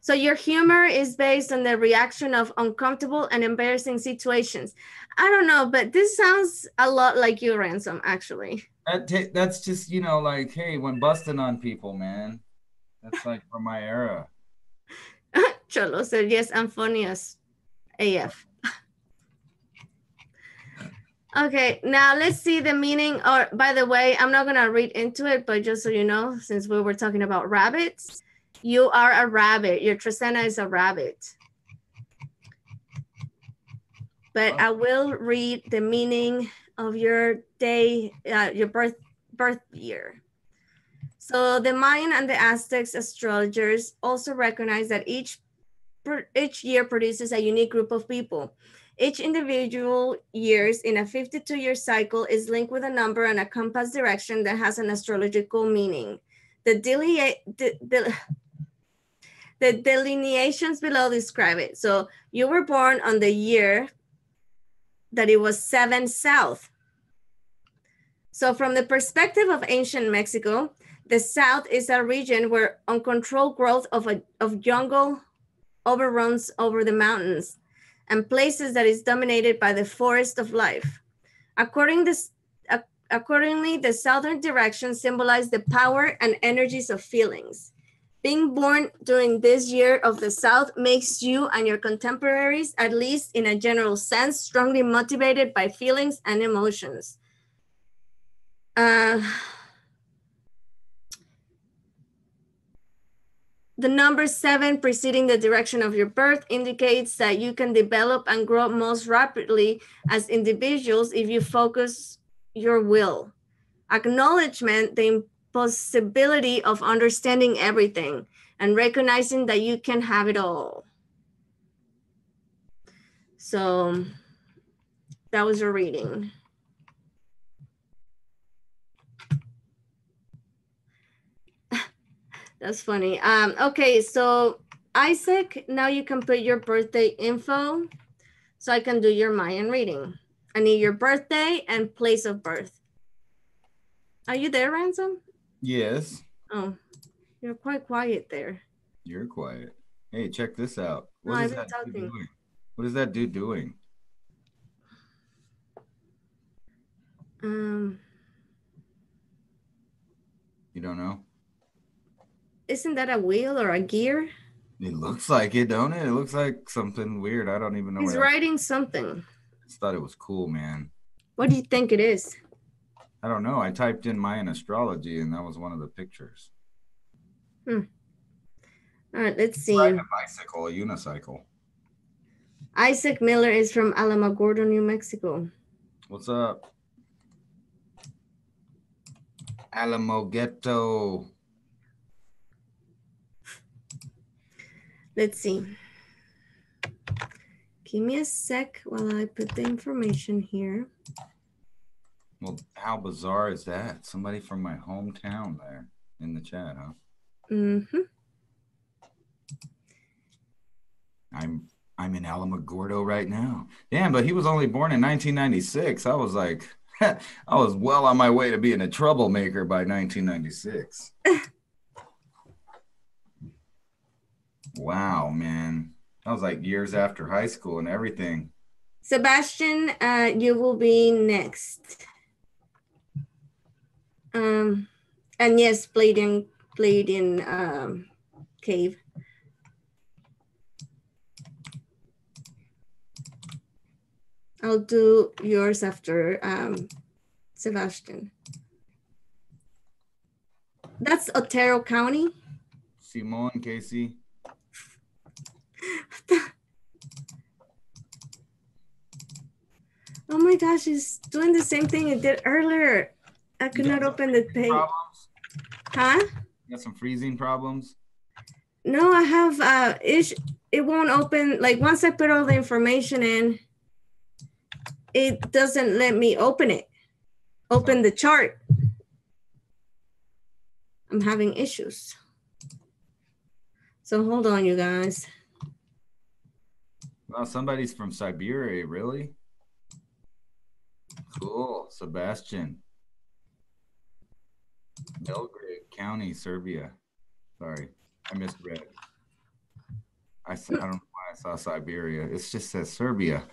So your humor is based on the reaction of uncomfortable and embarrassing situations. I don't know, but this sounds a lot like you, Ransom, actually. That's just, you know, like, hey, when busting on people, man. That's like from my era. Cholo said, yes, I'm funny as AF. Okay, now let's see the meaning. Or, by the way, I'm not going to read into it, but just so you know, since we were talking about rabbits, you are a rabbit. Your Trisena is a rabbit. But I will read the meaning of your day, your birth year. So the Mayan and the Aztecs astrologers also recognize that each year produces a unique group of people. Each individual years in a 52-year cycle is linked with a number and a compass direction that has an astrological meaning. The delineations below describe it. So you were born on the year that it was 7 South. So from the perspective of ancient Mexico, the South is a region where uncontrolled growth of jungle overruns over the mountains and places that is dominated by the forest of life. Accordingly, the southern direction symbolizes the power and energies of feelings. Being born during this year of the South makes you and your contemporaries, at least in a general sense, strongly motivated by feelings and emotions. The number 7 preceding the direction of your birth indicates that you can develop and grow most rapidly as individuals if you focus your will. Acknowledgement, the impossibility of understanding everything and recognizing that you can have it all. So that was your reading. That's funny. Okay, so Isaac, now you can put your birthday info so I can do your Mayan reading. I need your birthday and place of birth. Are you there, Ransom? Yes. Oh, you're quite quiet there. You're quiet. Hey, check this out. What is that dude doing? What is that dude doing? You don't know? Isn't that a wheel or a gear? It looks like it, don't it? It looks like something weird. I don't even know. He's writing something. I just thought it was cool, man. What do you think it is? I don't know. I typed in Mayan astrology, and that was one of the pictures. All right, let's see. Ride a bicycle, a unicycle. Isaac Miller is from Alamogordo, New Mexico. What's up? Alamogueto. Let's see. Give me a sec while I put the information here. Well, how bizarre is that? Somebody from my hometown there in the chat, huh? Mm-hmm. I'm in Alamogordo right now. Damn, but he was only born in 1996. I was like, I was well on my way to being a troublemaker by 1996. Wow, man. That was like years after high school and everything. Sebastian, you will be next. And yes, played in cave. I'll do yours after Sebastian. That's Otero County. Simone, Casey. Oh my gosh, it's doing the same thing it did earlier. I could not open the page. Problems? Huh? You got some freezing problems? No, I have it won't open. Like once I put all the information in, it doesn't let me open it. Open the chart. I'm having issues. So hold on, you guys. Well, somebody's from Siberia, really? Cool, Sebastian. Belgrade County, Serbia. Sorry, I misread. I don't know why I saw Siberia. It just says Serbia.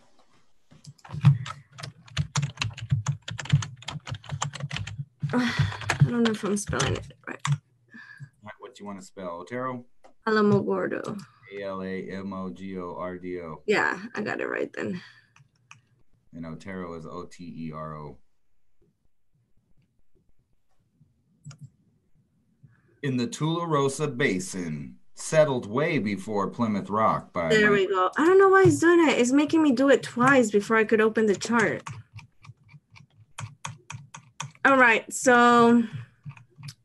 I don't know if I'm spelling it right. What do you want to spell? Otero? Alamogordo. Alamogordo. Yeah, I got it right then. And Otero is Otero. In the Tularosa Basin, settled way before Plymouth Rock. There we go. I don't know why it's doing it. It's making me do it twice before I could open the chart. All right, so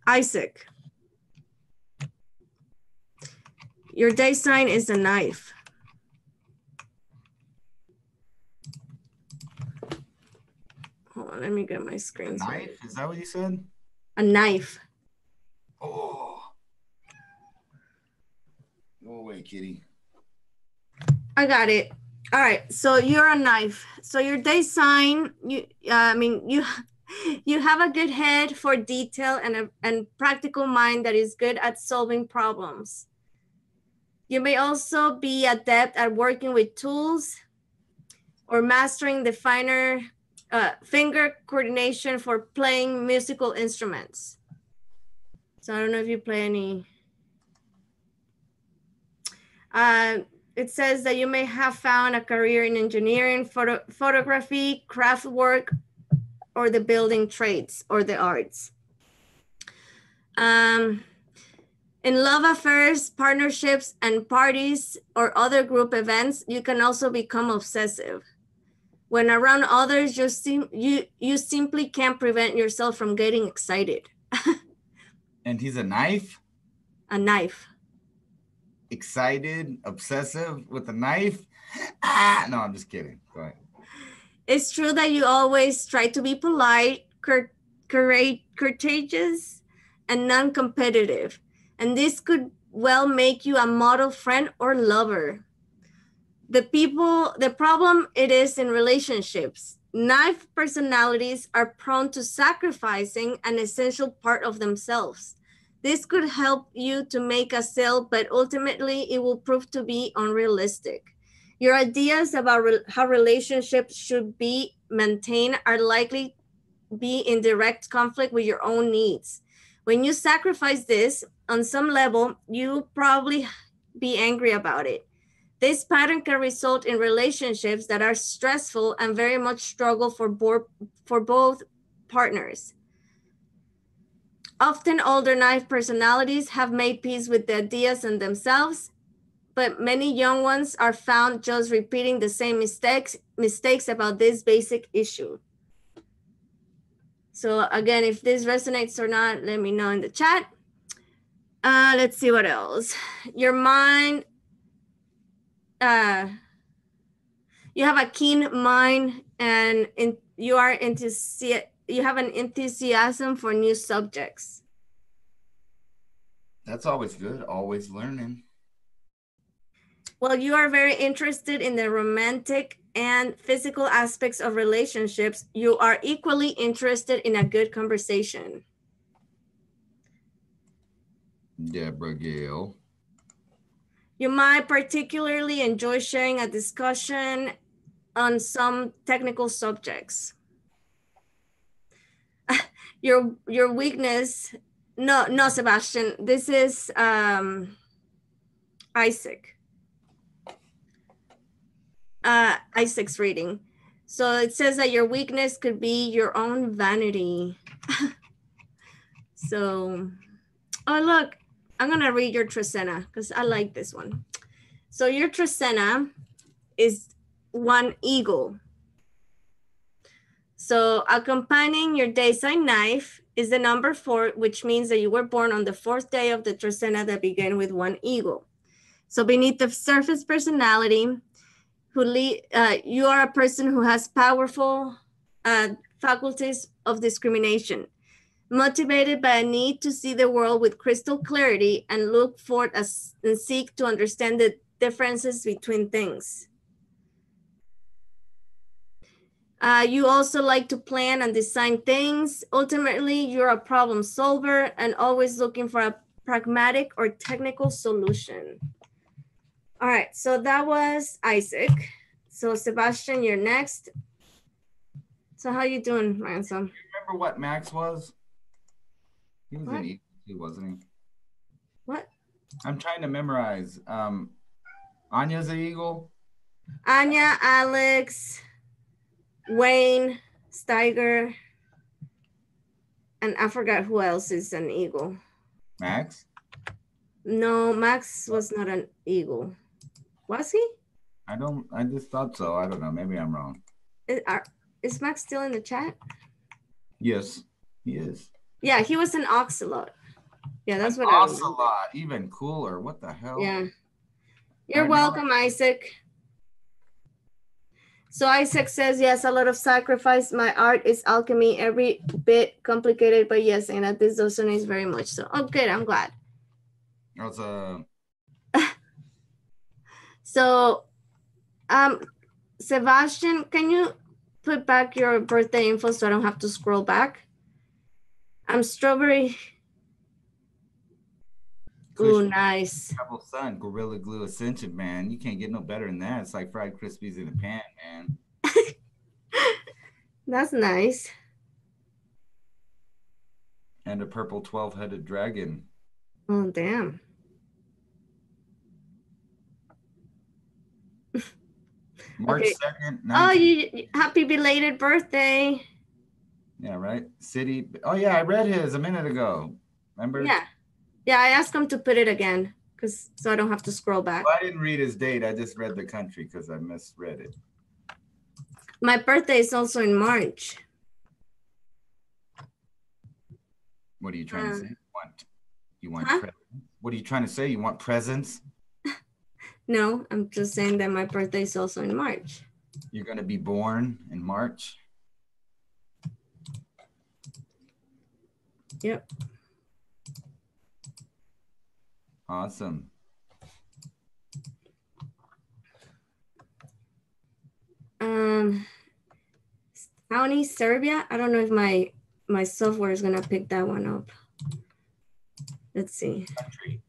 Isaac, your day sign is a knife. Hold on, let me get my screen. A knife? Is that what you said? A knife. Oh. Go away, kitty. I got it. All right, so you're a knife. So your day sign, you have a good head for detail and practical mind that is good at solving problems. You may also be adept at working with tools or mastering the finer finger coordination for playing musical instruments. So I don't know if you play any. It says that you may have found a career in engineering, photography, craft work, or the building trades or the arts. In love affairs, partnerships, and parties or other group events, you can also become obsessive. When around others, you simply can't prevent yourself from getting excited. And he's a knife? A knife. Excited, obsessive with a knife? No, I'm just kidding. Go ahead. It's true that you always try to be polite, courteous, and non-competitive, And this could well make you a model friend or lover. The problem it is in relationships. Knife personalities are prone to sacrificing an essential part of themselves. This could help you to make a sale, but ultimately it will prove to be unrealistic. Your ideas about how relationships should be maintained are likely be in direct conflict with your own needs. When you sacrifice this, on some level, you probably be angry about it. This pattern can result in relationships that are stressful and very much struggle for both partners. Often older knife personalities have made peace with the ideas and themselves, but many young ones are found just repeating the same mistakes about this basic issue. So again, if this resonates or not, let me know in the chat. Let's see what else. Your mind, you have a keen mind and you have an enthusiasm for new subjects. That's always good, always learning. Well, you are very interested in the romantic and physical aspects of relationships. You are equally interested in a good conversation. Deborah Gale. You might particularly enjoy sharing a discussion on some technical subjects. Your weakness, no, Sebastian, this is Isaac. Isaac's reading. So it says that your weakness could be your own vanity. So, oh look, I'm gonna read your Tresena because I like this one. So your Tresena is one eagle. So accompanying your day sign knife is the number 4, which means that you were born on the 4th day of the Tresena that began with one eagle. So beneath the surface personality, you are a person who has powerful faculties of discrimination, motivated by a need to see the world with crystal clarity and look for and seek to understand the differences between things. You also like to plan and design things. Ultimately, you're a problem solver and always looking for a pragmatic or technical solution. All right, so that was Isaac. So Sebastian, you're next. So how you doing, Ransom? Remember what Max was? He was an eagle too, wasn't he? What? I'm trying to memorize. Anya's an eagle? Anya, Alex, Wayne, Steiger, and I forgot who else is an eagle. Max? No, Max was not an eagle. Was he? I just thought so. I don't know. Maybe I'm wrong. Is Max still in the chat? Yes, he is. Yeah, he was an oxalot. Yeah, that's what I remember. Oxalot, even cooler. What the hell? Yeah. You're welcome, Isaac. So Isaac says, yes, a lot of sacrifice. My art is alchemy, every bit complicated, but yes, and this resonates very much so. Oh, good. I'm glad. So, Sebastian, can you put back your birthday info so I don't have to scroll back? I'm strawberry. Ooh, nice. Double Sun, Gorilla Glue Ascension, man. You can't get no better than that. It's like fried Krispies in a pan, man. That's nice. And a purple 12-headed dragon. Oh, damn. March 2nd. Oh, happy belated birthday. Yeah, right? City. Oh, yeah, I read his a minute ago. Remember? Yeah. Yeah, I asked him to put it again so I don't have to scroll back. Well, I didn't read his date. I just read the country because I misread it. My birthday is also in March. What are you trying to say? You want presents? What are you trying to say? You want presents? No, I'm just saying that my birthday is also in March. You're going to be born in March? Yep. Awesome. County, Serbia. I don't know if my software is gonna pick that one up. Let's see. Country.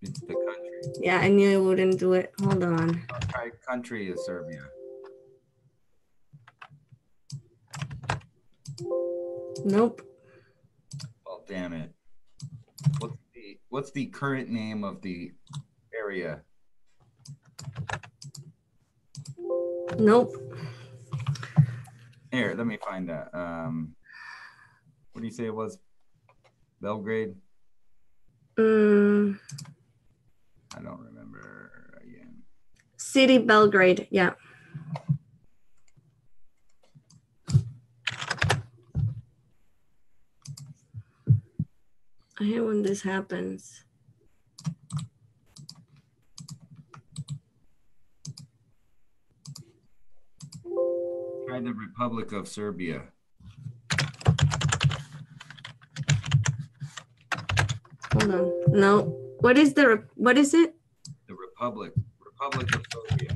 It's the country. Yeah, I knew it wouldn't do it. Hold on. Country is Serbia. Nope. Well, damn it. What's the current name of the area? Nope. Here, let me find that. What do you say it was? Belgrade? I don't remember again. City Belgrade, yeah. I hate when this happens. Try the Republic of Serbia. Hold on. No. What is it? The Republic of Serbia.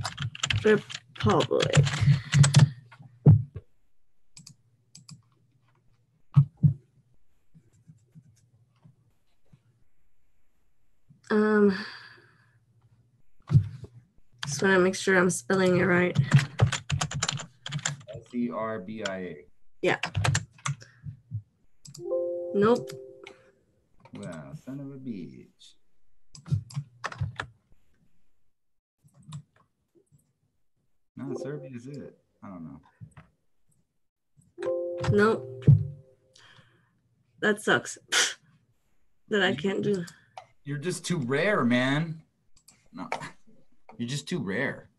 Republic. Just want to make sure I'm spelling it right. Serbia. Yeah. Nope. Wow, son of a bitch. No, Serbia is it. I don't know. Nope. That sucks. That I can't do. You're just too rare, man. No, you're just too rare.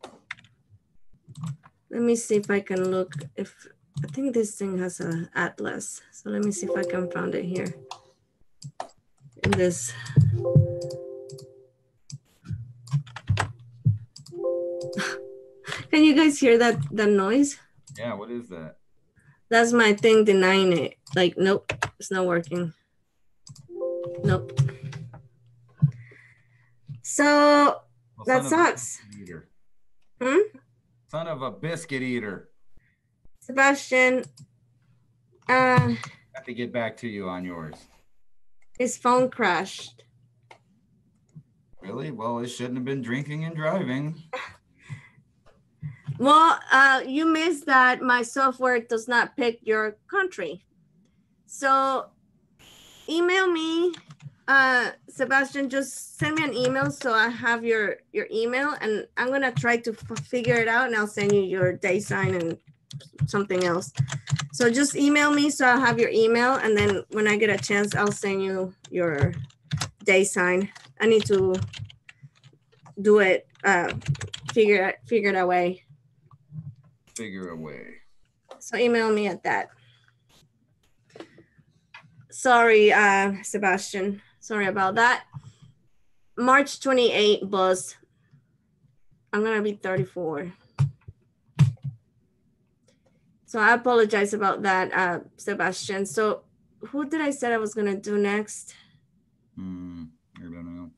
Let me see if I can look. I think this thing has an atlas. So let me see if I can find it here. In this. Can you guys hear that noise? Yeah, what is that? That's my thing denying it. Like, nope, it's not working. Nope. So that sucks. Son of a biscuit eater. Sebastian. I have to get back to you on yours. His phone crashed. Really? Well, it shouldn't have been drinking and driving. Well, you missed that my software does not pick your country. So email me, Sebastian, just send me an email so I have your email, and I'm going to try to figure it out, and I'll send you your day sign and something else. So just email me so I'll have your email, and then when I get a chance, I'll send you your day sign. I need to do it, figure it away. Figure a way. So email me at that. Sorry, Sebastian. Sorry about that. March 28th, boss. I'm going to be 34. So I apologize about that, Sebastian. So who did I say I was going to do next? I don't know.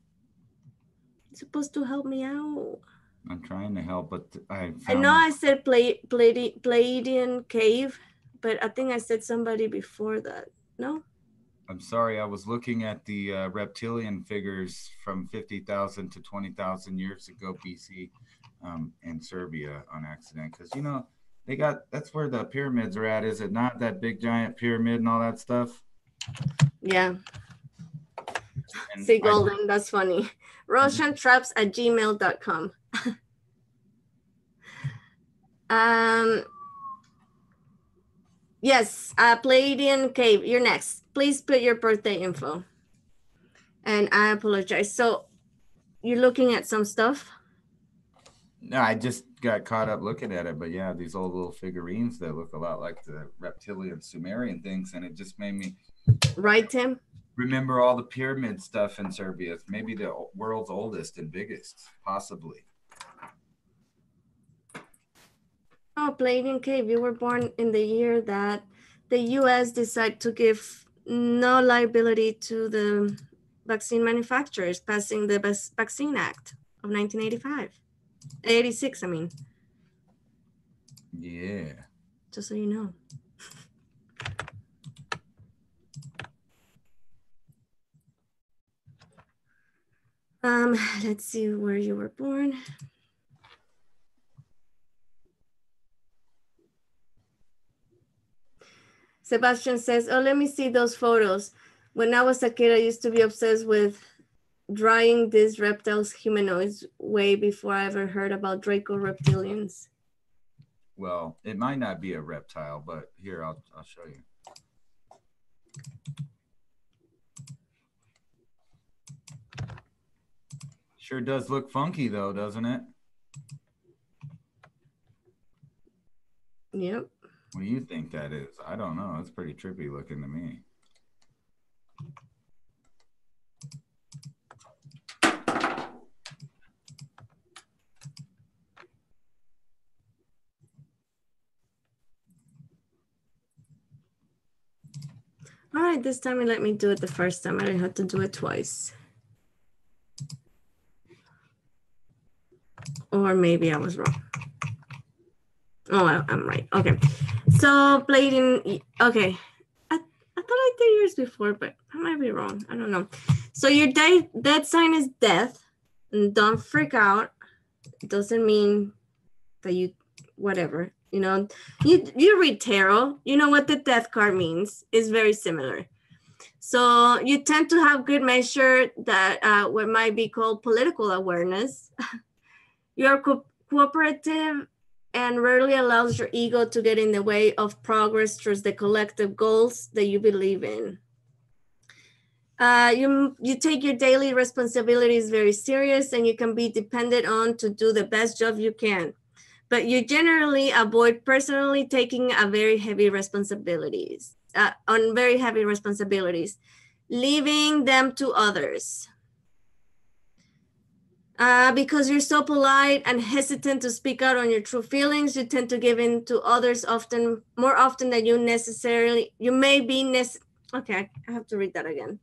You're supposed to help me out. I'm trying to help, but I know I said Pleiadian Cave, but I think I said somebody before that. No? I'm sorry. I was looking at the reptilian figures from 50,000 to 20,000 years ago BC in Serbia on accident. Because, you know, that's where the pyramids are at. Is it not, that big giant pyramid and all that stuff? Yeah. See, Golden, that's funny. RoshanTraps@gmail.com. Yes, Pleiadian Cave, you're next. Please put your birthday info. And I apologize. So you're looking at some stuff? No, I just got caught up looking at it. But yeah, these old little figurines that look a lot like the reptilian Sumerian things. And it just made me... Right, Tim? Remember all the pyramid stuff in Serbia. It's maybe the world's oldest and biggest, possibly. Oh, Pleiadian Cave, you were born in the year that the U.S. decided to give no liability to the vaccine manufacturers passing the Vaccine Act of 1985. 86, I mean. Yeah. Just so you know. Let's see where you were born. Sebastian says, oh, let me see those photos. When I was a kid, I used to be obsessed with drawing these reptiles humanoids way before I ever heard about Draco reptilians. Well, it might not be a reptile, but here, I'll show you. Sure does look funky though, doesn't it? Yep. What do you think that is? I don't know. It's pretty trippy looking to me. All right, this time it let me do it the first time. I didn't have to do it twice. Or maybe I was wrong. Oh, I'm right. Okay. So Bladen, okay. I thought I did yours before, but I might be wrong. I don't know. So your death sign is death. And don't freak out. It doesn't mean that you, whatever. You know, you read tarot. You know what the death card means. It's very similar. So you tend to have good measure that what might be called political awareness. You are cooperative and rarely allows your ego to get in the way of progress towards the collective goals that you believe in. You take your daily responsibilities very serious and you can be depended on to do the best job you can. But you generally avoid personally taking a very heavy responsibilities, leaving them to others. Because you're so polite and hesitant to speak out on your true feelings, you tend to give in to others more often than okay, I have to read that again.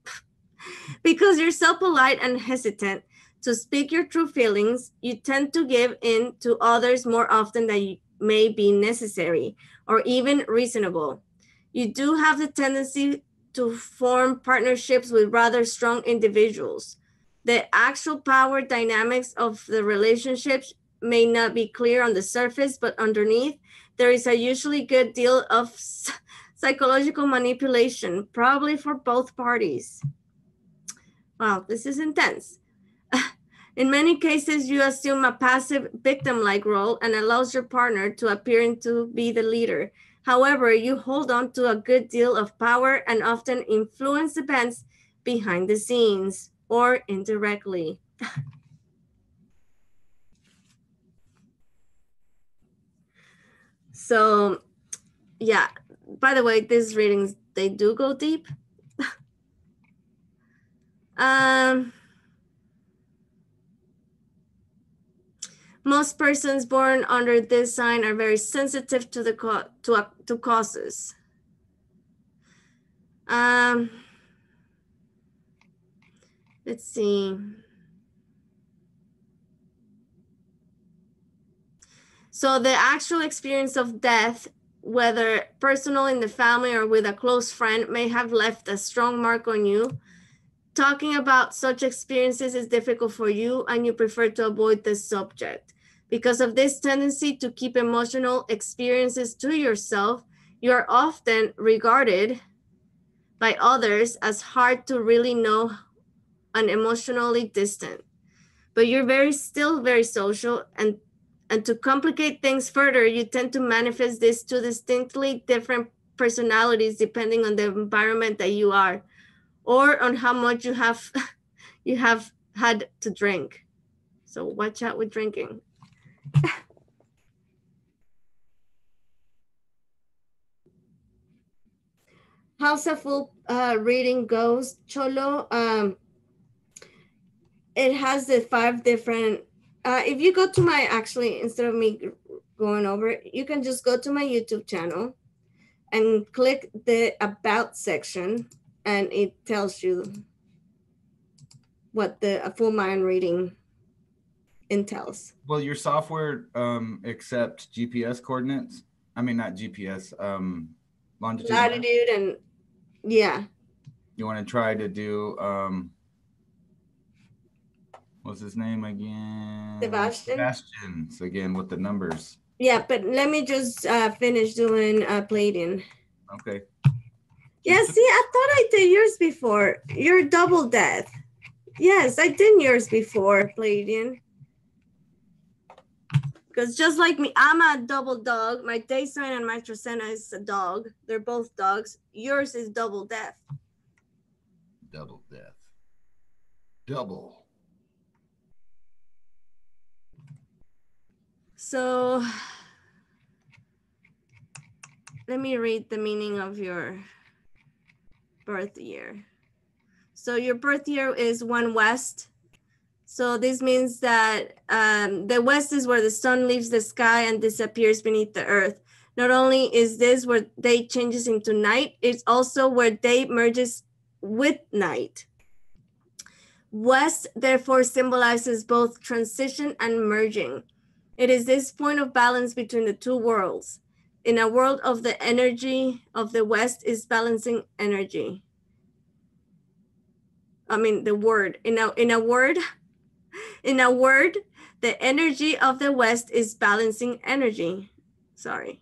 Because you're so polite and hesitant to speak your true feelings, you tend to give in to others more often than may be necessary or even reasonable. You do have the tendency to form partnerships with rather strong individuals. The actual power dynamics of the relationships may not be clear on the surface, but underneath, there is a usually good deal of psychological manipulation, probably for both parties. Wow, this is intense. In many cases, you assume a passive victim-like role and allows your partner to appear to be the leader. However, you hold on to a good deal of power and often influence events behind the scenes or indirectly. So, yeah, by the way, these readings, they do go deep. Most persons born under this sign are very sensitive to the to causes. Let's see. So the actual experience of death, whether personal in the family or with a close friend, may have left a strong mark on you. Talking about such experiences is difficult for you and you prefer to avoid this subject. Because of this tendency to keep emotional experiences to yourself, you are often regarded by others as hard to really know and emotionally distant. But you're still very social, and to complicate things further, you tend to manifest these two distinctly different personalities depending on the environment that you are, or on how much you have had to drink. So watch out with drinking. How's a full reading goes, Cholo? It has the 5 different, if you go to my, actually, instead of me going over, you can just go to my YouTube channel and click the About section. and it tells you what a full Mayan reading entails. Well, your software accepts GPS coordinates. I mean, not GPS, longitude. Latitude and yeah. You want to try to do what's his name again? Sebastian. So again with the numbers. Yeah, but let me just finish doing Pleiadian. Okay. Yeah, see, I thought I did yours before. You're double death. Yes, I did yours before, Pleiadian. Because just like me, I'm a double dog. My day sign and my Tracena is a dog. They're both dogs. Yours is double death. Double death. Double. So let me read the meaning of your birth year. So your birth year is 1 West. So this means that the West is where the sun leaves the sky and disappears beneath the earth. Not only is this where day changes into night, it's also where day merges with night. West therefore symbolizes both transition and merging. It is this point of balance between the two worlds. In a world of the energy of the West is balancing energy. I mean, the word, in a word, the energy of the West is balancing energy. Sorry.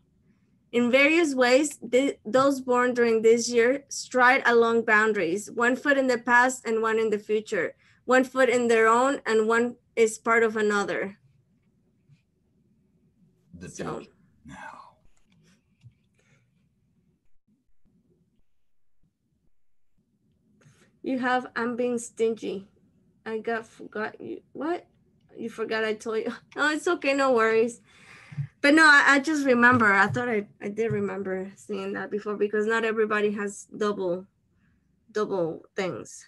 In various ways, those born during this year stride along boundaries, 1 foot in the past and 1 in the future, 1 foot in their own and 1 is part of another. So now. You have, I'm being stingy. I forgot you. What? You forgot I told you. Oh, it's okay. No worries. But no, I just remember. I thought I did remember seeing that before because not everybody has double things.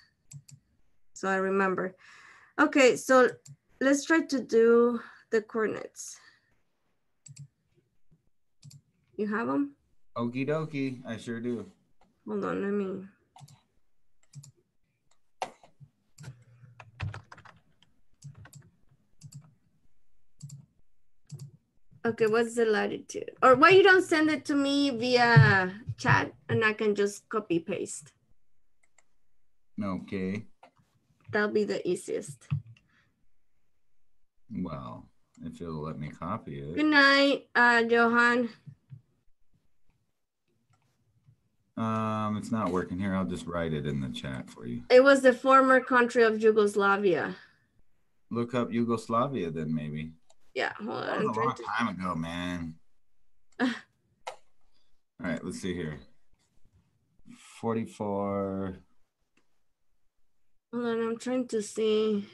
So I remember. Okay, so let's try to do the coordinates. You have them? Okie dokie, I sure do. Hold on, let me. Okay, what's the latitude? Or why you don't send it to me via chat and I can just copy paste? Okay. That'll be the easiest. Well, if it'll let me copy it. Good night, Johan. It's not working here. I'll just write it in the chat for you. It was the former country of Yugoslavia. Look up Yugoslavia then maybe. Yeah, hold on. That was a long time ago, man. All right, let's see here. 44. Hold on, I'm trying to see.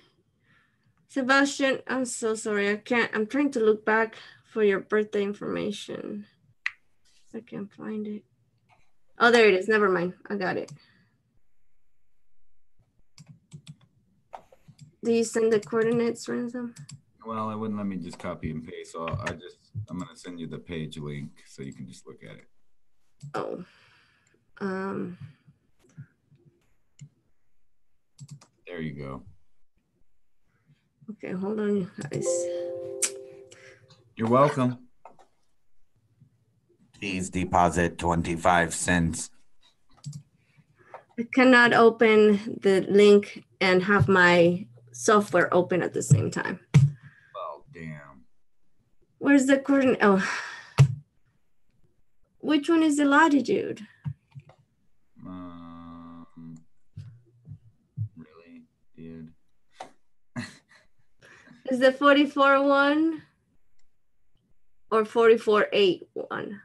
Sebastian, I'm so sorry. I can't. I'm trying to look back for your birthday information. I can't find it. Oh, there it is. Never mind. I got it. Do you send the coordinates, Ransom? Well, it wouldn't let me just copy and paste. So I'm going to send you the page link so you can just look at it. Oh. There you go. Okay, hold on, you guys. You're welcome. Please deposit 25 cents. I cannot open the link and have my software open at the same time. Well, damn. Where's the coordinate? Oh. Which one is the latitude? Really, dude? Is the 44 one or 44.8 one?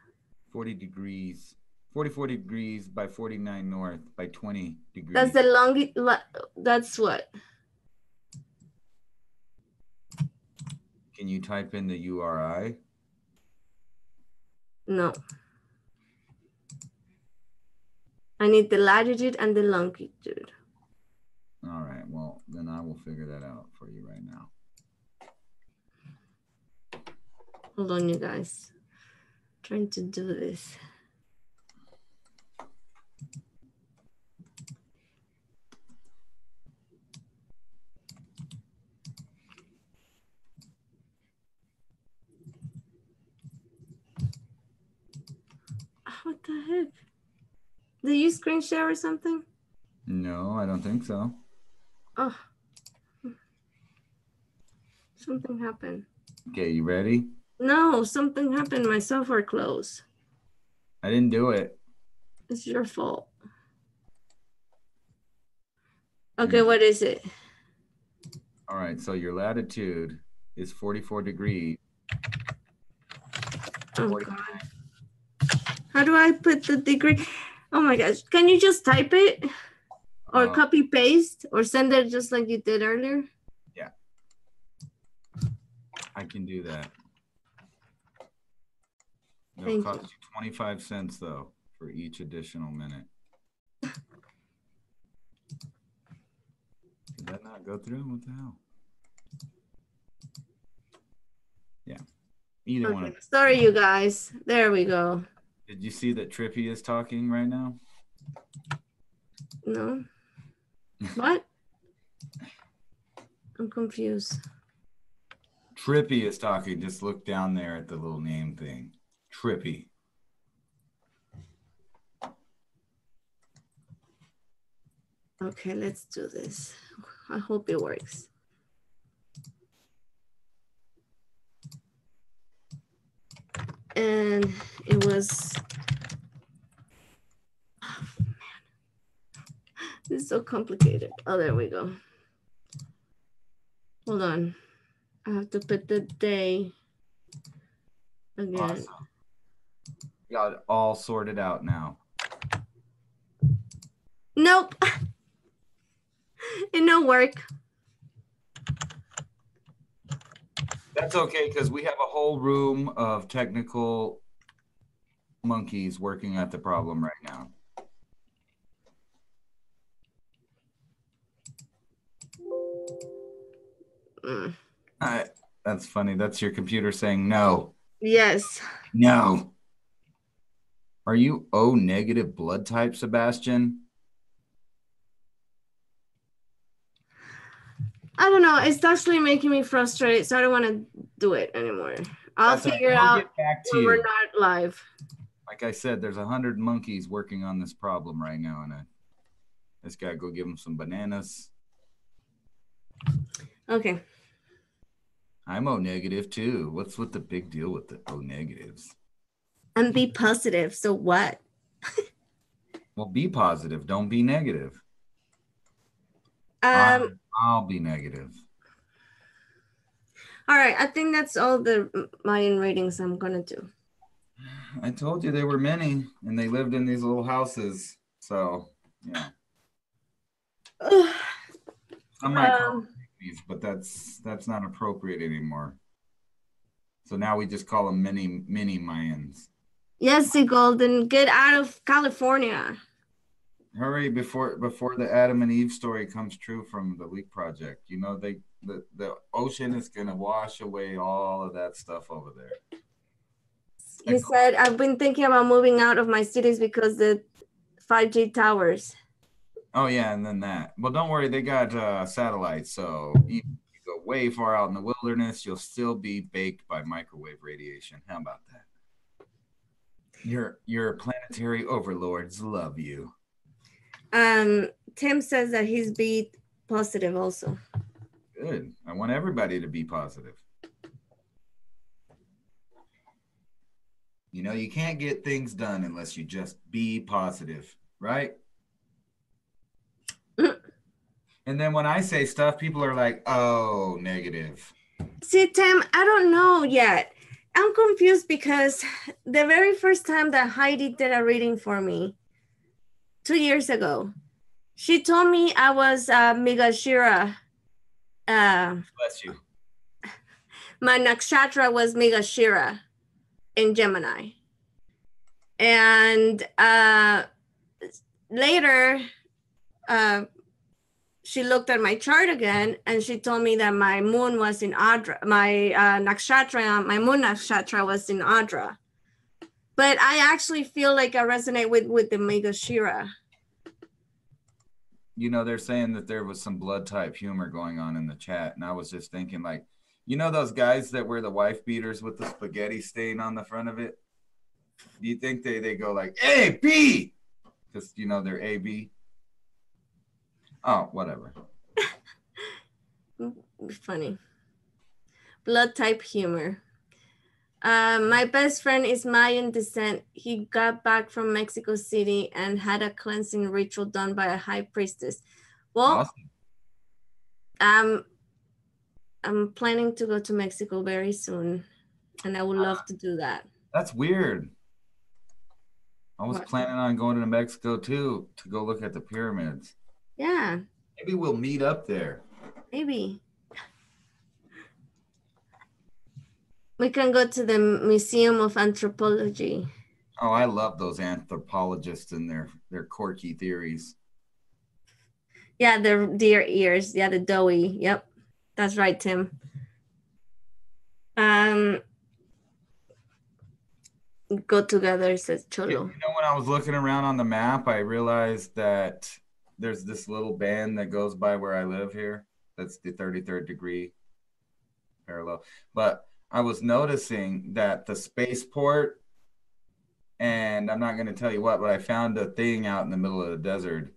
40 degrees. 44 degrees by 49 north by 20 degrees. That's the longest. That's what? Can you type in the URI? No. I need the latitude and the longitude. All right, well, then I will figure that out for you right now. Hold on, you guys. I'm trying to do this. What the heck? Did you screen share or something? No, I don't think so. Oh, something happened. Okay, you ready? No, something happened. My software closed. I didn't do it. It's your fault. Okay, what is it? All right, so your latitude is 44 degrees. Oh, God. How do I put the degree? Oh, my gosh. Can you just type it? Or copy paste? Or send it just like you did earlier? Yeah. I can do that. It'll cost you 25 cents, though, for each additional minute. Did that not go through? What the hell? Yeah. Either one. Sorry, you guys. There we go. Did you see that Trippy is talking right now? No. What? I'm confused. Trippy is talking. Just look down there at the little name thing. Trippy. Okay, let's do this. I hope it works. And it was, oh, man. This is so complicated. Oh, there we go. Hold on. I have to put the day again. Awesome. Got it all sorted out now. Nope. It no work. That's okay, because we have a whole room of technical monkeys working at the problem right now. That's funny. That's your computer saying no. Yes. No. Are you O negative blood type, Sebastian? I don't know. It's actually making me frustrated, so I don't want to do it anymore. I'll figure it out when we're not live. Like I said, there's 100 monkeys working on this problem right now, and I just gotta go give them some bananas. Okay. I'm O negative too. What's with the big deal with the O negatives? And be positive. So what? Well, be positive. Don't be negative. I'll be negative. All right. I think that's all the Mayan readings I'm going to do. I told you there were many, and they lived in these little houses. So, yeah. Some might call them pygmies, but that's not appropriate anymore. So now we just call them mini Mayans. Yes, Golden, get out of California. Hurry before the Adam and Eve story comes true from the Leak Project. You know, the ocean is gonna wash away all of that stuff over there. He said, I've been thinking about moving out of my cities because the 5G towers. Oh yeah, and then that. Well, don't worry, they got satellites, so even if you go way far out in the wilderness, you'll still be baked by microwave radiation. How about that? Your planetary overlords love you. Tim says that he's B positive also. Good. I want everybody to be positive. You know, you can't get things done unless you just be positive, right? And then when I say stuff, people are like, oh, negative. See, Tim, I don't know yet. I'm confused because the very first time that Heidi did a reading for me 2 years ago, she told me I was Migashira. Bless you. My nakshatra was Migashira in Gemini. And later, she looked at my chart again and she told me that my moon was in Adra. My nakshatra, my moon nakshatra was in Adra. But I actually feel like I resonate with the Migashira. You know, they're saying that there was some blood type humor going on in the chat. And I was just thinking, like, you know those guys that wear the wife beaters with the spaghetti stain on the front of it? Do you think they go like A, B? Because, you know, they're A, B. Oh, whatever. Funny. Blood type humor. My best friend is Mayan descent. He got back from Mexico City and had a cleansing ritual done by a high priestess. Well, awesome. I'm planning to go to Mexico very soon, and I would love to do that. That's weird. I was planning on going to Mexico too to go look at the pyramids. Yeah. Maybe we'll meet up there. Maybe. We can go to the Museum of Anthropology. Oh, I love those anthropologists and their quirky theories. Yeah, the deer ears. Yeah, the doughy. Yep. That's right, Tim. Go together, says Cholo. You know, when I was looking around on the map, I realized that there's this little band that goes by where I live here. That's the 33rd degree parallel. But I was noticing that the spaceport, and I'm not going to tell you what, but I found a thing out in the middle of the desert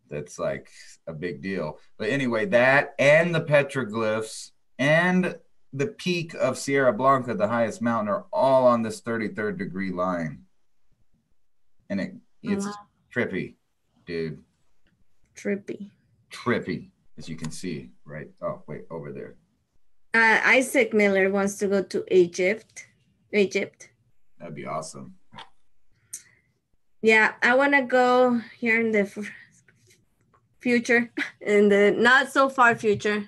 that's like a big deal. But anyway, that and the petroglyphs and the peak of Sierra Blanca, the highest mountain, are all on this 33rd degree line. And it's trippy, dude. Trippy, as you can see, right? Oh, wait, over there. Isaac Miller wants to go to Egypt. That'd be awesome. Yeah, I want to go here in the future, in the not so far future.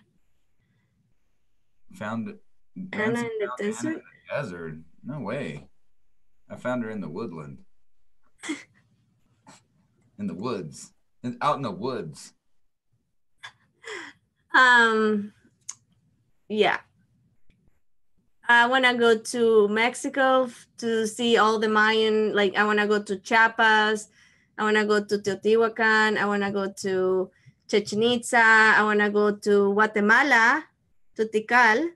Found it. Anna in the desert? In the desert? No way. I found her in the woodland. In the woods. Out in the woods. Yeah. I want to go to Mexico to see all the Mayan, like I want to go to Chiapas. I want to go to Teotihuacan. I want to go to Chichen Itza. I want to go to Guatemala, to Tikal.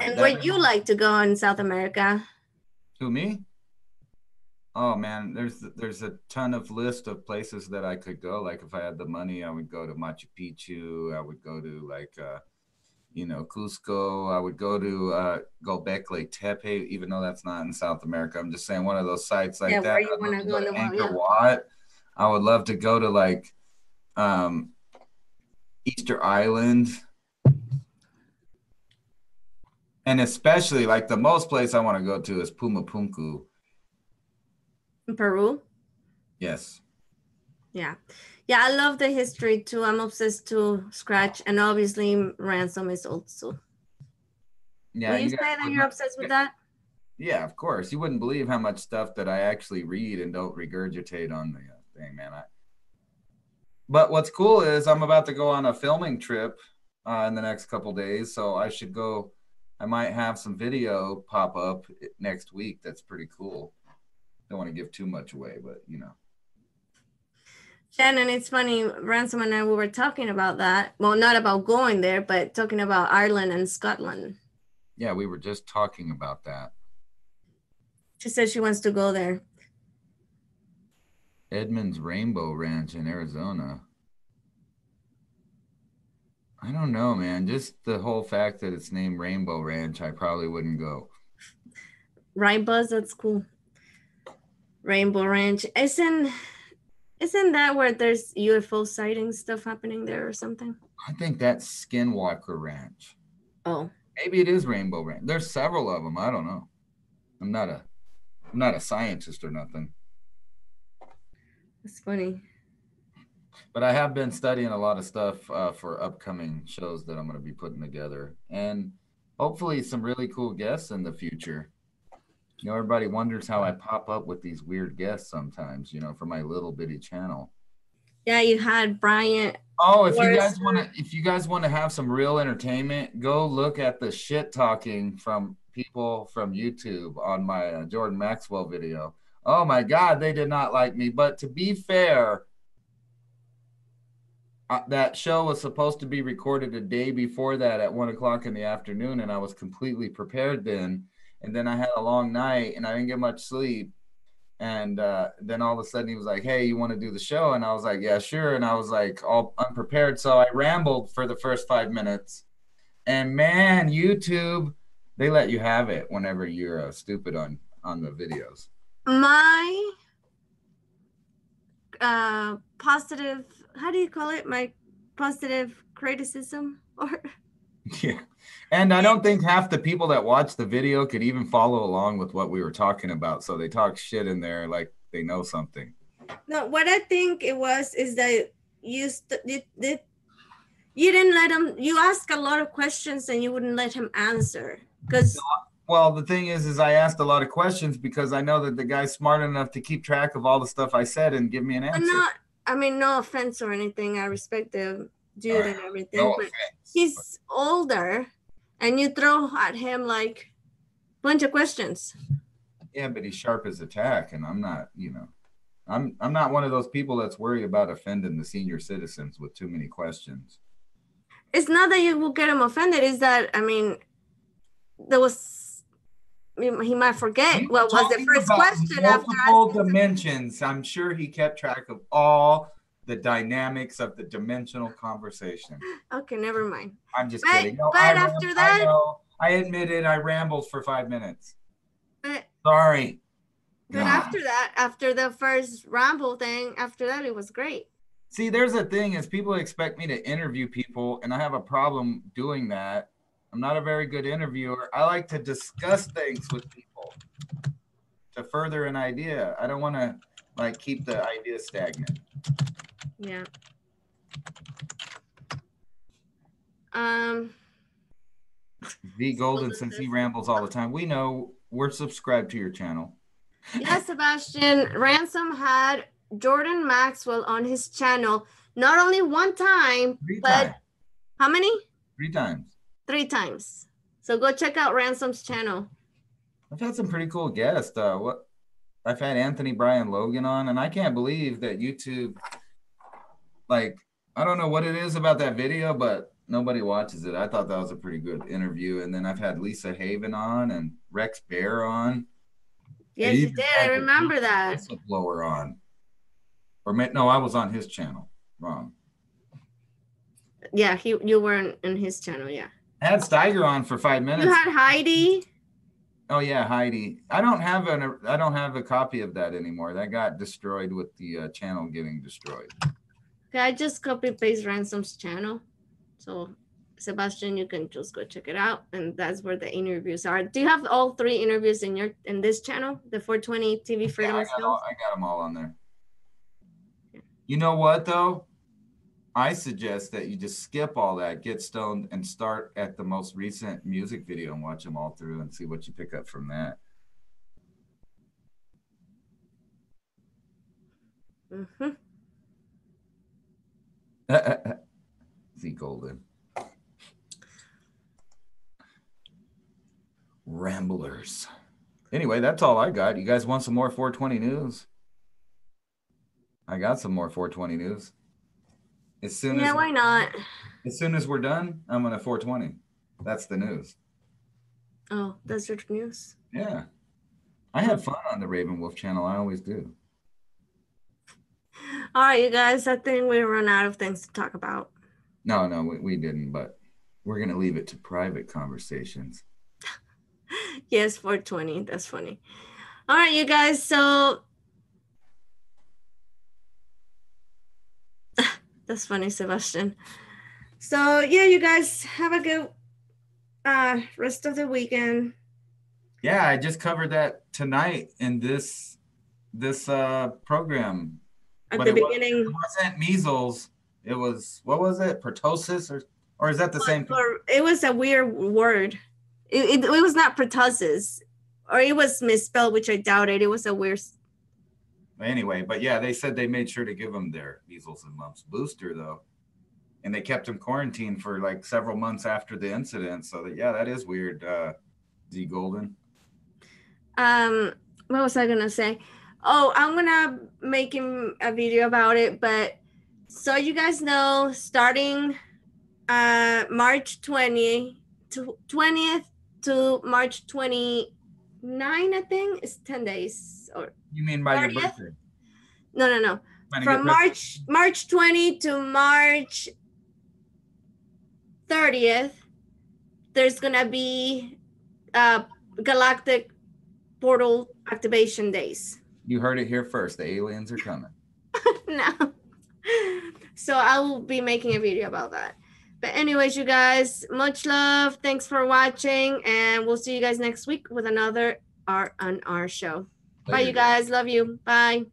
And where you like to go in South America? Who, me? Oh man, there's a ton of list of places that I could go. Like if I had the money, I would go to Machu Picchu. I would go to like Cusco. I would go to Göbekli Tepe, even though that's not in South America. I'm just saying one of those sites like that. Where you want to go to Angkor Wat. I would love to go to like Easter Island. And especially like the most place I want to go to is Pumapunku. In Peru? Yes. Yeah. Yeah, I love the history too. I'm obsessed to Scratch, and obviously Ransom is also. Yeah. Will you say that you're obsessed with that? Yeah, of course. You wouldn't believe how much stuff that I actually read and don't regurgitate on the thing, man. But what's cool is I'm about to go on a filming trip in the next couple days, so I should go. I might have some video pop up next week. That's pretty cool. Don't want to give too much away, but you know. Shannon, it's funny. Ransom and I, we were talking about that. Well, not about going there, but talking about Ireland and Scotland. Yeah, we were just talking about that. She said she wants to go there. Edmund's Rainbow Ranch in Arizona. I don't know, man. Just the whole fact that it's named Rainbow Ranch, I probably wouldn't go. Right, Buzz? That's cool. Rainbow Ranch. Isn't that where there's UFO sighting stuff happening there or something? I think that's Skinwalker Ranch. Oh. Maybe it is Rainbow Ranch. There's several of them. I don't know. I'm not a scientist or nothing. That's funny. But I have been studying a lot of stuff for upcoming shows that I'm going to be putting together, and hopefully some really cool guests in the future. You know, everybody wonders how I pop up with these weird guests sometimes, you know, for my little bitty channel. Yeah, you had Brian. Oh, if you guys want to have some real entertainment, go look at the shit talking from people from YouTube on my Jordan Maxwell video. Oh my God, they did not like me. But to be fair, that show was supposed to be recorded a day before that at 1 o'clock in the afternoon, and I was completely prepared then. And then I had a long night and I didn't get much sleep. And then all of a sudden he was like, hey, you want to do the show? And I was like, yeah, sure. And I was like all unprepared. So I rambled for the first 5 minutes. And man, YouTube, they let you have it whenever you're stupid on the videos. My positive, how do you call it? My positive criticism or yeah. And I don't think half the people that watch the video could even follow along with what we were talking about. So they talk shit in there like they know something. No, what I think it was is that you didn't let him, you ask a lot of questions and you wouldn't let him answer. Because well, the thing is I asked a lot of questions because I know that the guy's smart enough to keep track of all the stuff I said and give me an answer. I mean, no offense or anything. I respect the dude and everything, no, but he's older and you throw at him like a bunch of questions. Yeah, but he's sharp as a tack, and I'm not, I'm not one of those people that's worried about offending the senior citizens with too many questions. It's not that you will get him offended, it's that, I mean, he might forget what was the first question after multiple dimensions. I'm sure he kept track of all the dynamics of the dimensional conversation. Okay, never mind. I'm just kidding. No, but after that, I admitted I rambled for 5 minutes. But, sorry. But after that, after the first ramble thing, after that, it was great. See, there's a thing is people expect me to interview people, and I have a problem doing that. I'm not a very good interviewer. I like to discuss things with people to further an idea. I don't want to like keep the idea stagnant. Yeah. V Golden, since he rambles all the time, we know we're subscribed to your channel. Yeah, Sebastian, Ransom had Jordan Maxwell on his channel not only one time, but how many? 3 times. 3 times. So go check out Ransom's channel. I've had some pretty cool guests. I've had Anthony Brian Logan on, and I can't believe that YouTube, like, I don't know what it is about that video, but nobody watches it. I thought that was a pretty good interview. And then I've had Lisa Haven on and Rex Bear on. Yes, you did. I remember that. Whistleblower on. Or no, I was on his channel. Wrong. Yeah, you were in his channel, yeah. I had Steiger on for 5 minutes. You had Heidi. Oh yeah, Heidi. I don't have a copy of that anymore. That got destroyed with the channel getting destroyed. Okay, I just copy paste Ransom's channel. So Sebastian, you can just go check it out, and that's where the interviews are. Do you have all 3 interviews in this channel, the 420 TV Freedom? Yeah, I got them all on there. Yeah. You know what though? I suggest that you just skip all that, get stoned, and start at the most recent music video and watch them all through and see what you pick up from that. Mm-hmm. Z Golden. Ramblers. Anyway, that's all I got. You guys want some more 420 news? I got some more 420 news. Why not? As soon as we're done, I'm on a 420. That's the news. Oh, that's your news? Yeah. I have fun on the Raven Wolf channel. I always do. All right, you guys. I think we run out of things to talk about. No, we didn't, but we're going to leave it to private conversations. Yes, 420. That's funny. All right, you guys. So that's funny, Sebastian. So yeah, you guys have a good rest of the weekend. Yeah, I just covered that tonight in this program. At the beginning, it wasn't measles. It was, what was it? Pertussis or is that the same thing? It was a weird word. It was not pertussis, or it was misspelled, which I doubted. It was a weird. Anyway, but yeah, they said they made sure to give them their measles and mumps booster though, and they kept them quarantined for like several months after the incident. So that is weird. Z Golden. What was I gonna say? Oh, I'm gonna make him a video about it. But so you guys know, starting March 20th to March 28th, 9, I think. It's 10 days. Or You mean by 30th? your birthday? No. From March 20 to March 30th, there's gonna be galactic portal activation days. You heard it here first. The aliens are coming. No. So I will be making a video about that. But anyways, you guys, much love. Thanks for watching, and we'll see you guys next week with another R&R show. Bye, you guys. Love you. Bye.